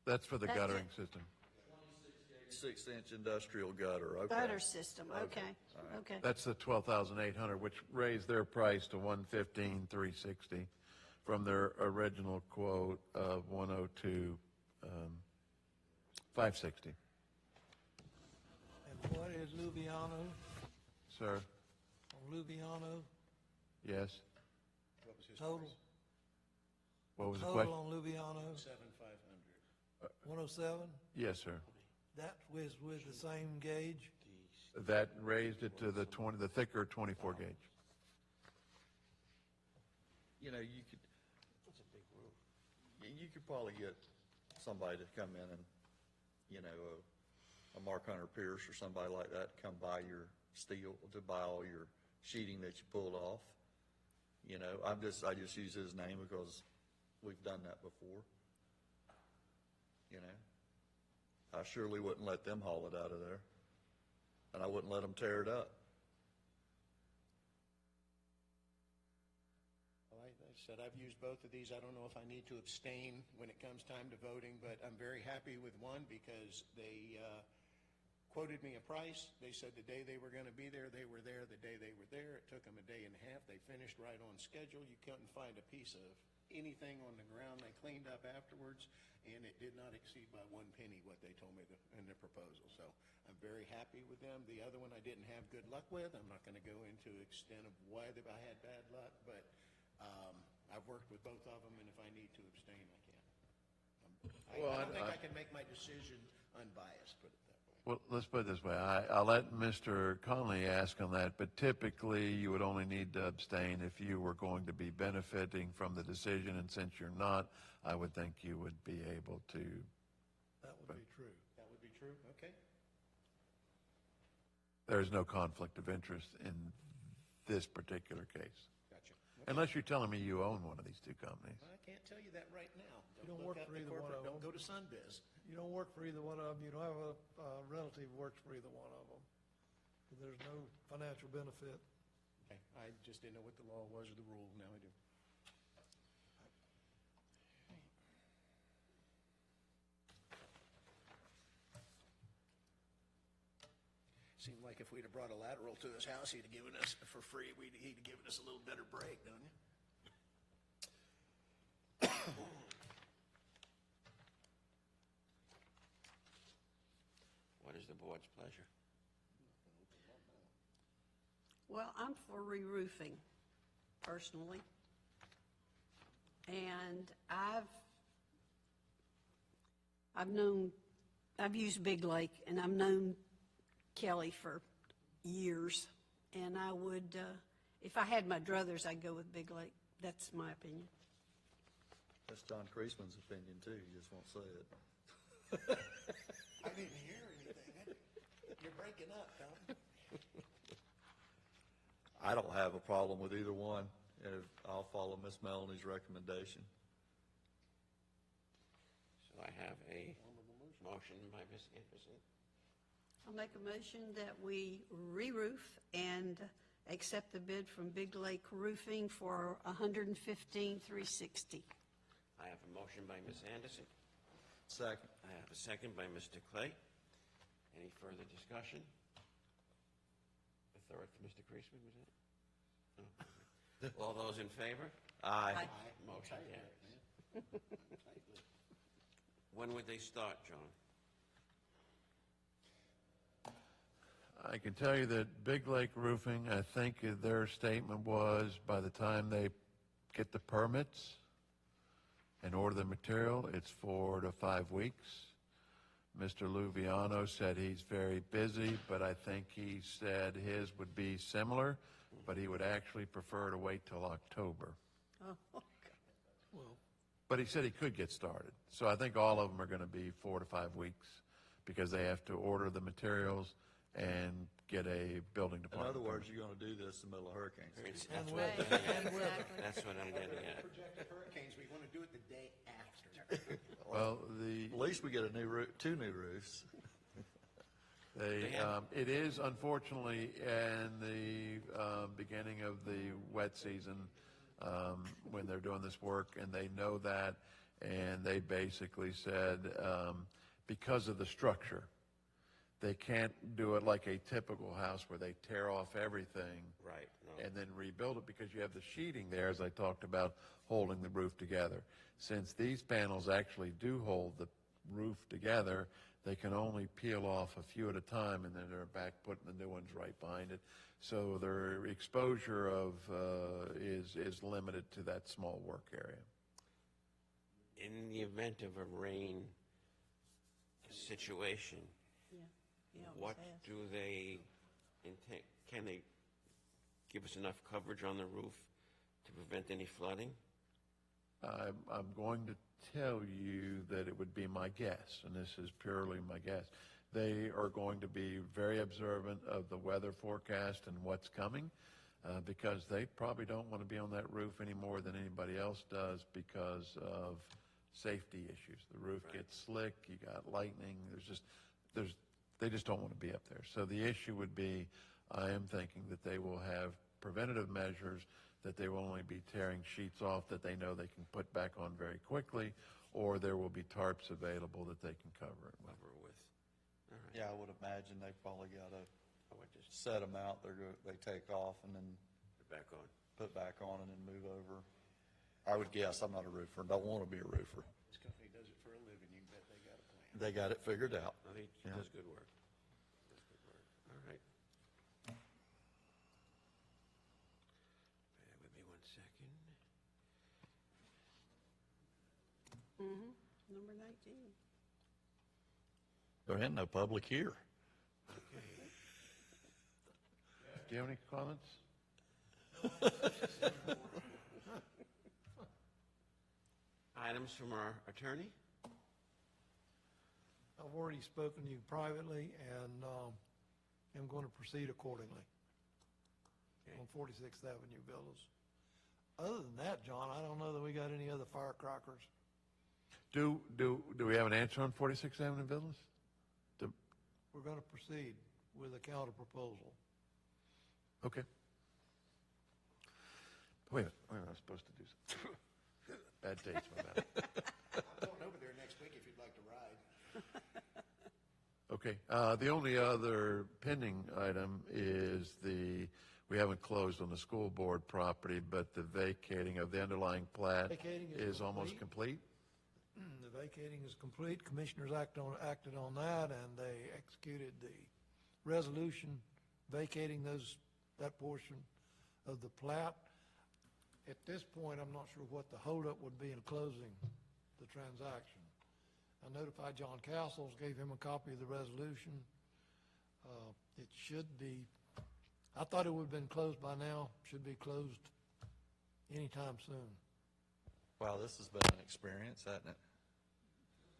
That's for the That's guttering it. system. 6-inch industrial gutter, okay. Gutter system, okay, okay. That's the 12,800, which raised their price to 115,360 from their original quote of 102,560. And what is Luviano? Sir, On Luviano, yes? What was his total? price? What was the Total question? on Luviano, 7,500. 107? Yes, sir. That was with the same gauge? That raised it to the thicker 24 gauge. You know, you could. That's a big roof. You could probably get somebody to come in and, you know, a Mark Hunter Pierce or somebody like that, to come buy your steel, to buy all your sheeting that you pulled off. You know, I just use his name because we've done that before. You know, I surely wouldn't let them haul it out of there, and I wouldn't let them tear it up. Well, like I said, I've used both of these. I don't know if I need to abstain when it comes time to voting, but I'm very happy with one because they quoted me a price. They said the day they were going to be there, they were there. The day they were there, it took them a day and a half. They finished right on schedule. You couldn't find a piece of anything on the ground. They cleaned up afterwards, and it did not exceed by 1 penny what they told me in the proposal. So I'm very happy with them. The other one I didn't have good luck with. I'm not going to go into extent of why I had bad luck, but I've worked with both of them, and if I need to abstain, I can. I don't think I can make my decision unbiased, put it that way. Well, let's put it this way. I'll let Mr. Conley ask on that, but typically you would only need to abstain if you were going to be benefiting from the decision, and since you're not, I would think you would be able to. That would be true. That would be true? Okay. There's no conflict of interest in this particular case. Gotcha. Unless you're telling me you own one of these two companies. I can't tell you that right now. You don't look work up for the either one corporate- of them. Don't go to Sunbiz. You don't work for either one of them, you don't have a relative who works for either one of them. There's no financial benefit. Okay, I just didn't know what the law was or the rule, now I do. Seemed like if we'd have brought a lateral to his house, he'd have given us, for free, he'd have given us a little better break, don't you? What is the board's pleasure? Well, I'm for re-roofing, personally. And I've used Big Lake, and I've known Kelly for years. And I would, if I had my druthers, I'd go with Big Lake. That's my opinion. That's John Creasman's opinion too, you just won't say it. I didn't hear anything. You're breaking up, Tom. I don't have a problem with either one, and I'll follow Miss Melanie's recommendation. So I have a motion by Ms. Anderson. I'll make a motion that we re-roof and accept the bid from Big Lake Roofing for $115,360. I have a motion by Ms. Anderson. Second. I have a second by Mr. Clay. Any further discussion? A third for Mr. Creasman, was it? No. All those in favor? Aye. Aye. Motion carries. When would they start, John? I can tell you that Big Lake Roofing, I think their statement was by the time they get the permits and order the material, it's 4 to 5 weeks. Mr. Luviano said he's very busy, but I think he said his would be similar, but he would actually prefer to wait till October. Oh, okay. But he said he could get started. So I think all of them are going to be 4 to 5 weeks because they have to order the materials and get a building In department. other words, you're gonna do this in the middle of hurricane season. That's Right, what, exactly. that's what I'm getting at. Projected hurricanes, we want to do it the day after. Well, At least we get a new two new roofs. it is unfortunately in the beginning of the wet season when they're doing this work, and they know that, and they basically said because of the structure, they can't do it like a typical house where they tear off everything Right, no. and then rebuild it, because you have the sheeting there, as I talked about, holding the roof together. Since these panels actually do hold the roof together, they can only peel off a few at a time, and then they're back putting the new ones right behind it. So their exposure of is limited to that small work area. In the event of a rain situation, Yeah. Yeah, it was what asked. do they intend, can they give us enough coverage on the roof to prevent any flooding? I'm going to tell you that it would be my guess, and this is purely my guess. They are going to be very observant of the weather forecast and what's coming, because they probably don't want to be on that roof any more than anybody else does because of safety issues. The roof gets slick, you got lightning, they just don't want to be up there. So the issue would be, I am thinking that they will have preventative measures, that they will only be tearing sheets off that they know they can put back on very quickly, or there will be tarps available that they can cover it with. Cover with. All right. Yeah, I would imagine they've probably got a I would just set amount they take off and then put back on. put back on and then move over. I would guess, I'm not a roofer, don't want to be a roofer. This company does it for a living, you bet they got a plan. They got it figured out. I think he Yeah. does good work. Does good work. All right. Bear with me 1 second. Number 19. There ain't no public here. Do you have any comments? Items from our attorney? I've already spoken to you privately, and am going to proceed accordingly on 46th Avenue Villas. Other than that, John, I don't know that we got any other firecrackers. Do we have an answer on 46th Avenue Villas? We're going to proceed with a counter proposal. Okay. Wait a minute, I was supposed to do something. Bad taste in my mouth. I'm going over there next week if you'd like to ride. Okay, the only other pending item is we haven't closed on the school board property, but the vacating of the underlying plat Vacating is is almost complete. The vacating is complete. Commissioners acted on that, and they executed the resolution vacating that portion of the plat. At this point, I'm not sure what the holdup would be in closing the transaction. I notified John Castles, gave him a copy of the resolution. It should be, I thought it would have been closed by now, should be closed anytime soon. Wow, this has been an experience, hasn't it?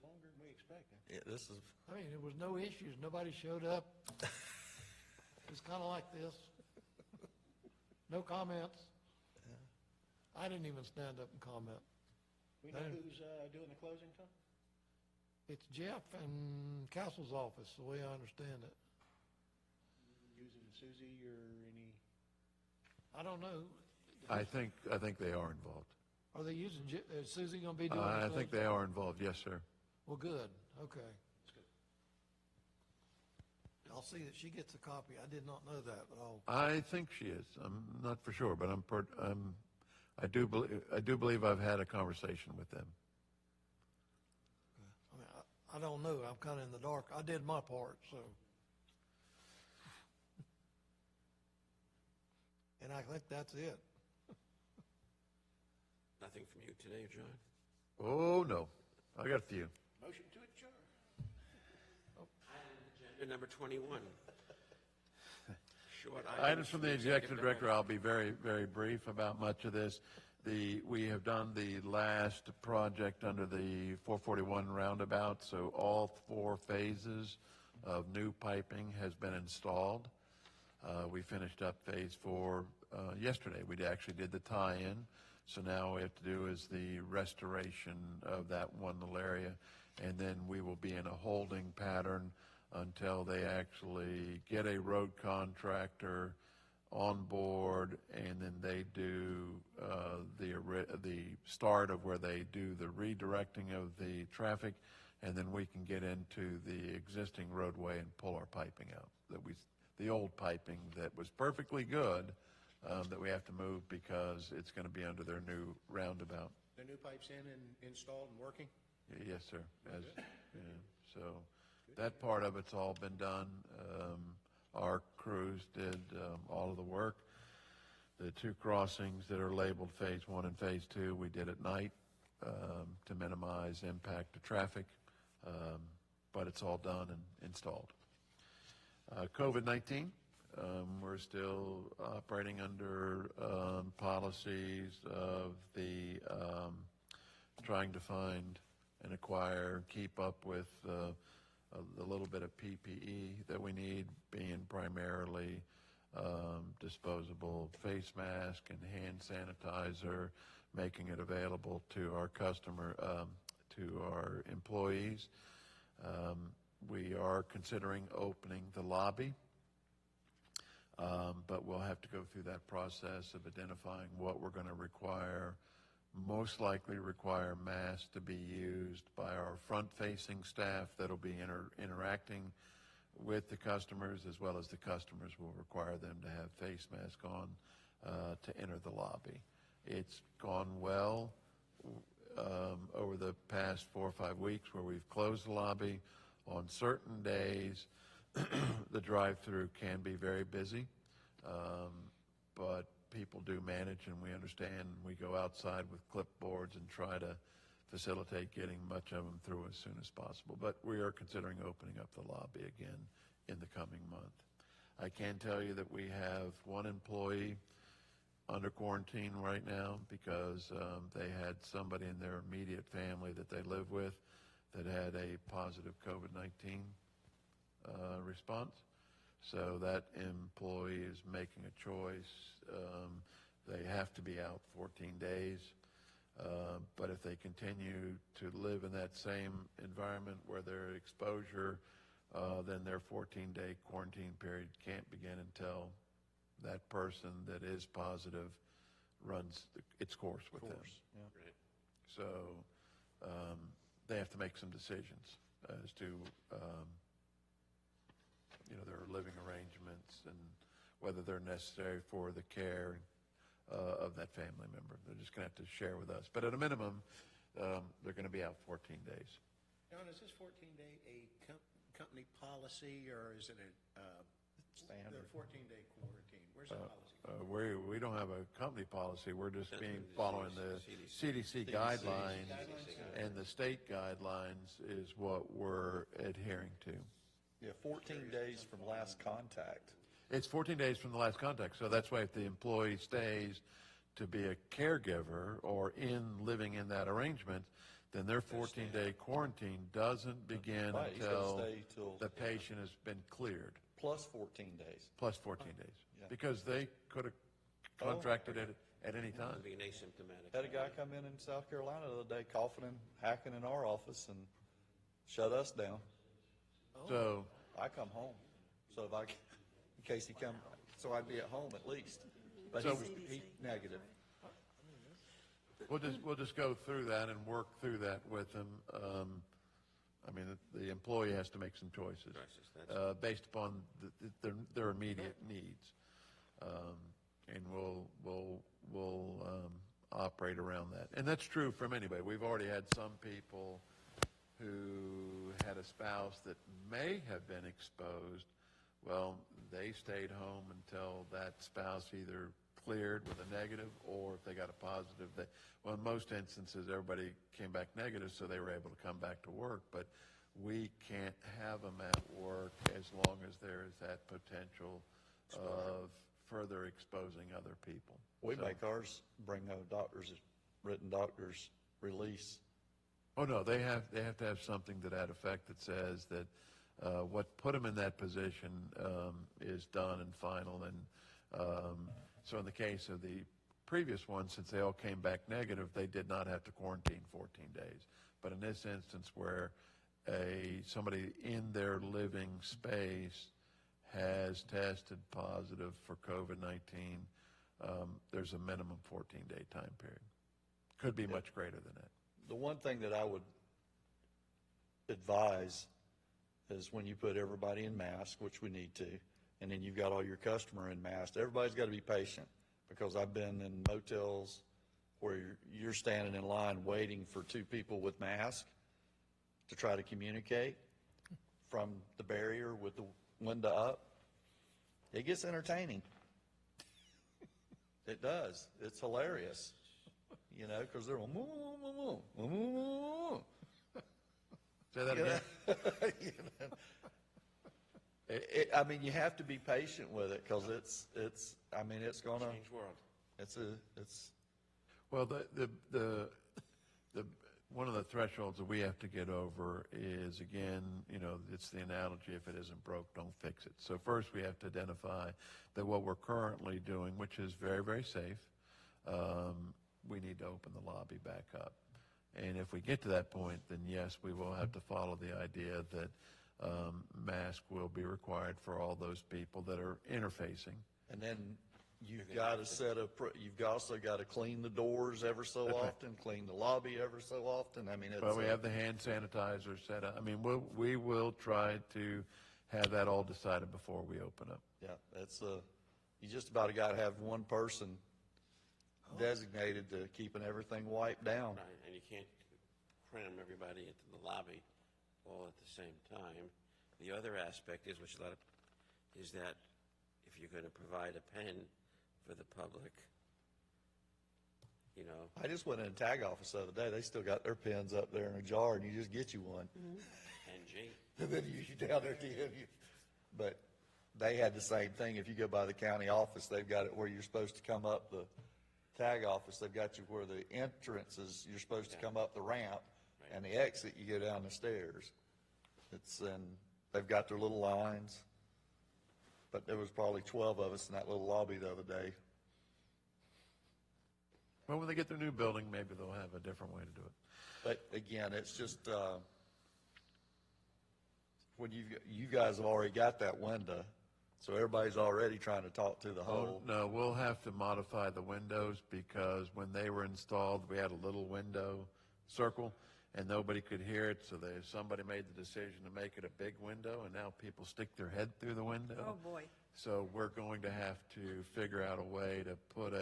Longer than we expected. Yeah, this is, I mean, there was no issues, nobody showed up. It's kind of like this. No comments. I didn't even stand up and comment. We know who's doing the closing, Tom? It's Jeff and Castle's office, the way I understand it. Using Susie or any? I don't know. I think they are involved. Are they using, is Susie going to be doing the I think closing? they are involved, yes, sir. Well, good, okay. I'll see that she gets a copy. I did not know that, but I think she is. I'm not for sure, but I do believe I've had a conversation with them. I mean, I don't know. I'm kind of in the dark. I did my part, so. And I think that's it. Nothing from you today, John? Oh, no. I got a few. Motion to adjourn. Agenda number 21. Short Items from the executive director, I'll be very, very brief about much of this. We have done the last project under the 441 roundabout, so all 4 phases of new piping has been installed. We finished up phase 4 yesterday. We actually did the tie-in. So now all we have to do is the restoration of that one little area, and then we will be in a holding pattern until they actually get a road contractor on board, and then they do the start of where they do the redirecting of the traffic, and then we can get into the existing roadway and pull our piping out. The old piping that was perfectly good, that we have to move because it's going to be under their new roundabout. The new pipe's in and installed and working? Yes, sir. So that part of it's all been done. Our crews did all of the work. The 2 crossings that are labeled phase 1 and phase 2, we did at night to minimize impact to traffic, but it's all done and installed. COVID-19, we're still operating under policies of the trying to find and acquire, keep up with the little bit of PPE that we need, being primarily disposable face mask and hand sanitizer, making it available to our to our employees. We are considering opening the lobby, but we'll have to go through that process of identifying what we're going to require. Most likely require masks to be used by our front-facing staff that'll be interacting with the customers, as well as the customers will require them to have face masks on to enter the lobby. It's gone well over the past 4 or 5 weeks where we've closed the lobby. On certain days, the drive-through can be very busy, but people do manage, and we understand. We go outside with clipboards and try to facilitate getting much of them through as soon as possible. But we are considering opening up the lobby again in the coming month. I can tell you that we have 1 employee under quarantine right now because they had somebody in their immediate family that they live with that had a positive COVID-19 response. So that employee is making a choice. They have to be out 14 days. But if they continue to live in that same environment where their exposure, then their 14-day quarantine period can't begin until that person that is positive runs its course with them. Yeah. Right. So they have to make some decisions as to their living arrangements and whether they're necessary for the care of that family member. They're just going to have to share with us. But at a minimum, they're going to be out 14 days. John, is this 14-day a company policy, or is it a Standard. the 14-day quarantine? Where's the policy? We don't have a company policy. We're just following the CDC CDC guidelines, and the state guidelines is what we're adhering to. Yeah, 14 days from last contact. It's 14 days from the last contact, so that's why if the employee stays to be a caregiver or living in that arrangement, then their 14-day quarantine doesn't begin Right, he's gonna until stay till- the patient has been cleared, Plus 14 days. plus 14 days. Yeah. Because they could have contracted it at any time. Being asymptomatic. Had a guy come in South Carolina the other day coughing and hacking in our office and shut us down. So, I come home, so in case he come, so I'd be at home at least. But So- he negative. we'll just go through that and work through that with them. The employee has to make some choices based upon their immediate needs, and we'll operate around that. And that's true from anybody. We've already had some people who had a spouse that may have been exposed. Well, they stayed home until that spouse either cleared with a negative, or if they got a positive, in most instances, everybody came back negative, so they were able to come back to work. But we can't have them at work as long as there is that potential of further exposing other people. We So- make ours bring a written doctor's release. Oh, no, they have to have something to that effect that says that what put them in that position is done and final. And so in the case of the previous one, since they all came back negative, they did not have to quarantine 14 days. But in this instance where somebody in their living space has tested positive for COVID-19, there's a minimum 14-day time period. Could be much greater than that. The one thing that I would advise is when you put everybody in mask, which we need to, and then you've got all your customer in mask, everybody's got to be patient, because I've been in motels where you're standing in line waiting for two people with masks to try to communicate from the barrier with the window up. It gets entertaining. It does. It's hilarious. You know, because they're all, Say that again. you know. I mean, you have to be patient with it, because it's gonna, Change world. it's, Well, the one of the thresholds that we have to get over is, again, you know, it's the analogy, if it isn't broke, don't fix it. So first we have to identify that what we're currently doing, which is very, very safe, we need to open the lobby back up. And if we get to that point, then yes, we will have to follow the idea that mask will be required for all those people that are interfacing. and then you've got to you've also got to clean the doors ever so often, clean the lobby ever so often. I mean, it's. But we have the hand sanitizer set up. I mean, we will try to have that all decided before we open up. Yeah, that's, you just about got to have one person designated to keeping everything wiped down. Right, and you can't cram everybody into the lobby all at the same time. The other aspect is, is that if you're going to provide a pen for the public, you know. I just went in a tag office the other day. They still got their pens up there in a jar, and you just get you one. NG. And then you down there at the end. But they had the same thing. If you go by the county office, they've got it where you're supposed to come up the tag office. They've got you where the entrance is, you're supposed to come up the ramp, and the exit, you go down the stairs. And they've got their little lines. But there was probably 12 of us in that little lobby the other day. Well, when they get their new building, maybe they'll have a different way to do it. But again, it's just, when you guys have already got that window, so everybody's already trying to talk to the whole. No, we'll have to modify the windows, because when they were installed, we had a little window circle and nobody could hear it, so somebody made the decision to make it a big window, and now people stick their head through the window. Oh, boy. So we're going to have to figure out a way to put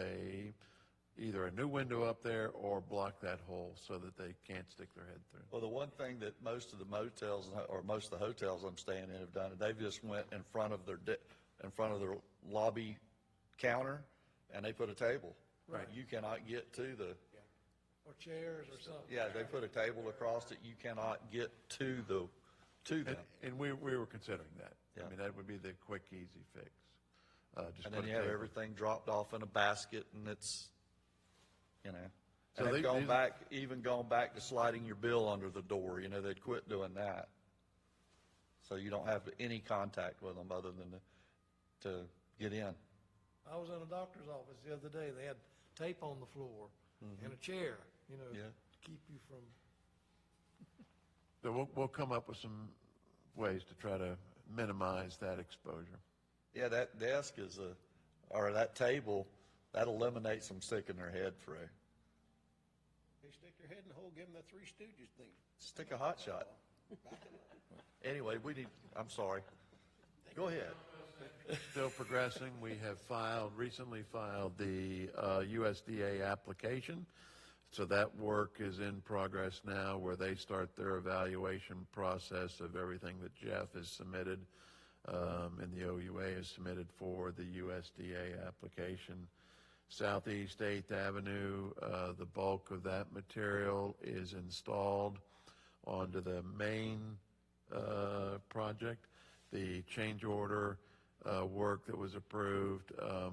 either a new window up there or block that hole so that they can't stick their head through. Well, the one thing that most of the motels, or most of the hotels I'm staying in have done, they've just went in front of their lobby counter, and they put a table. Right. You cannot get to the. Or chairs or something. Yeah, they put a table across it. You cannot get to them. And we were considering that. Yeah. I mean, that would be the quick, easy fix. Just And put then a you have table. everything dropped off in a basket, and it's, you know. So And they've these- gone back to sliding your bill under the door. You know, they'd quit doing that. So you don't have any contact with them other than to get in. I was in a doctor's office the other day. They had tape on the floor and a chair, you know, Yeah. to keep you from. So we'll come up with some ways to try to minimize that exposure. Yeah, that desk or that table, that eliminates them sticking their head through. They stick their head in the hole, give them the Three Stooges thing. Stick a hot shot. Anyway, I'm sorry. Go ahead. Still progressing. We have recently filed the USDA application. So that work is in progress now, where they start their evaluation process of everything that Jeff has submitted and the OUA has submitted for the USDA application. Southeast 8th Avenue, the bulk of that material is installed onto the main project. The change order work that was approved,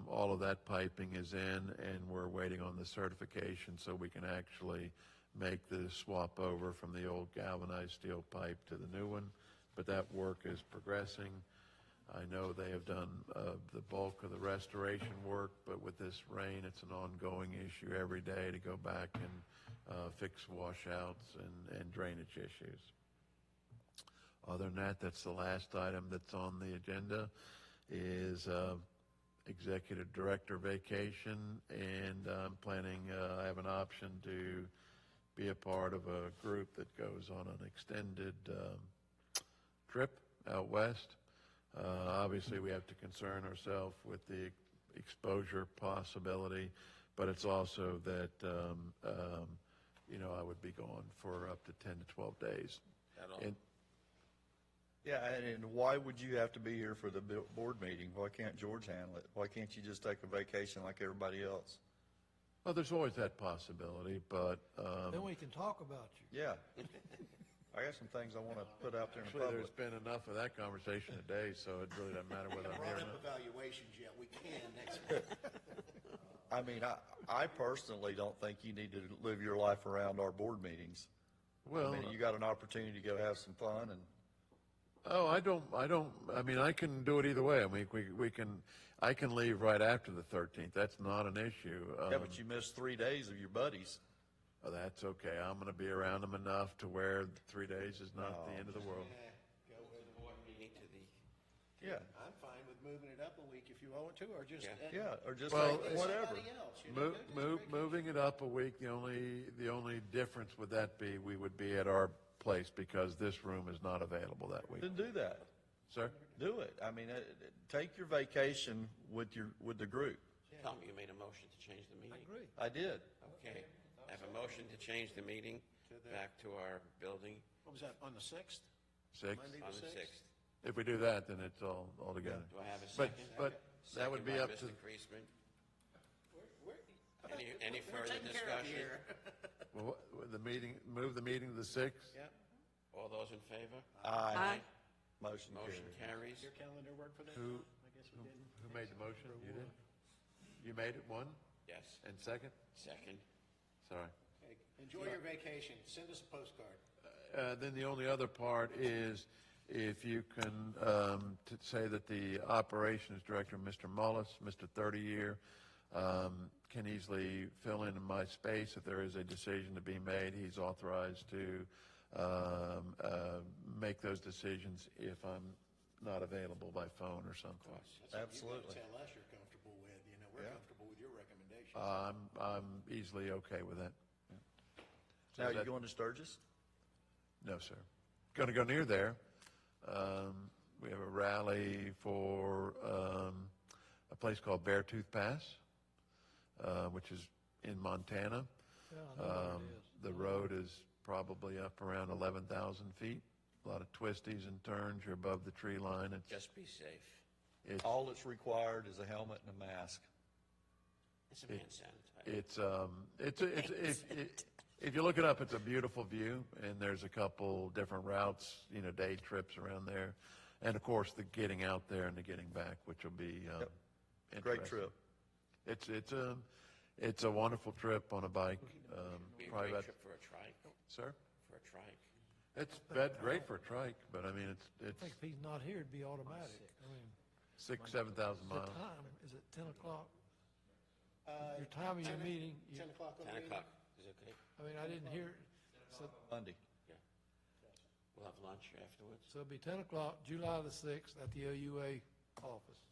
all of that piping is in, and we're waiting on the certification so we can actually make the swap over from the old galvanized steel pipe to the new one. but that work is progressing. I know they have done the bulk of the restoration work, but with this rain, it's an ongoing issue every day to go back and fix washouts and drainage issues. Other than that, that's the last item that's on the agenda is executive director vacation, and I'm planning, I have an option to be a part of a group that goes on an extended trip out west. Obviously, we have to concern ourselves with the exposure possibility, but it's also that, I would be gone for up to 10 to 12 days. And Yeah, and why would you have to be here for the board meeting? Why can't George handle it? Why can't you just take a vacation like everybody else? well, there's always that possibility, but Then we can talk about you. Yeah. I got some things I want to put out there in actually, there's public. been enough of that conversation today, so it really doesn't matter whether I'm here Brought or up not. evaluations yet, we can next week. I mean, I personally don't think you need to live your life around our board meetings. Well, I mean, you got an opportunity to go have some fun and, oh, I mean, I can do it either way. I mean, I can leave right after the 13th. That's not an issue. yeah, but you missed 3 days of your buddies. Oh, that's okay. I'm going to be around them enough to where 3 days is not the end of the world. Go with Board meeting to the, Yeah, I'm fine with moving it up a week if you want to, or just. Yeah. yeah, or just Well, like whatever. Somebody else, you know, go take a vacation. Moving it up a week, the only difference would that be, we would be at our place because this room is not available that week. Then do that. Sir? Do it. I mean, take your vacation with the group. tell me you made a motion to change the meeting. Agree. I did. Okay. I have a motion to change the meeting back to our building What was that, on the 6th? 6? Monday on the 6th? 6th. If we do that, then it's all together. Do I have a But, second? but that would be Second up by to, Mr. Kreisman. We're- Any we're further taking care of you discussion? here. well, move the meeting to the 6th? Yep. All those in favor? Aye. Motion Motion carries. carries. Your calendar work for that? Who- I guess we didn't. Who made the motion? You did? You made it, one? Yes. And second? Second. Sorry. Okay, enjoy your vacation, send us a postcard. Then the only other part is if you can to say that the operations director, Mr. Mullis, Mr. 30-year, can easily fill in my space if there is a decision to be made. He's authorized to make those decisions if I'm not available by phone or something. Absolutely. You gotta tell us you're comfortable with, we're comfortable with your recommendations. I'm easily okay with that. Now, you that- going to Sturgis? No, sir. Going to go near there. We have a rally for a place called Beartooth Pass, which is in Montana. Yeah, I know where it is. The road is probably up around 11,000 feet. A lot of twisties and turns. You're above the tree line. Just be safe. It's All that's required is a helmet and a mask. It's a hand sanitizer. if you look it up, it's a beautiful view, and there's a couple different routes, day trips around there, and of course the getting out there and the getting back, which will be Great interesting. trip. It's a wonderful trip on a bike. Be a Probably great about, trip for a trike. sir, For a trike. it's great for a trike, but I mean I it's think if he's not here, it'd be automatic. I mean, 7,000 the miles. time, is it 10 o'clock? Your time of your meeting, 10 o'clock on the 10 meeting? o'clock. Is it okay? I mean, I didn't hear, so Monday. We'll have lunch afterwards. it'll be 10 o'clock, July the 6th, at the OUA office.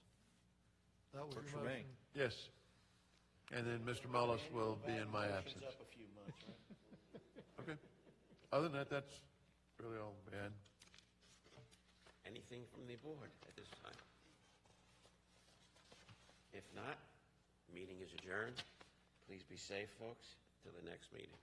That was Works your for me. motion? Yes, and then Mr. Mullis will be in my Motion's absence. up a few months, right? Okay. Other than that, that's really all, man. Anything from the board at this time? If not, meeting is adjourned. Please be safe, folks, till the next meeting.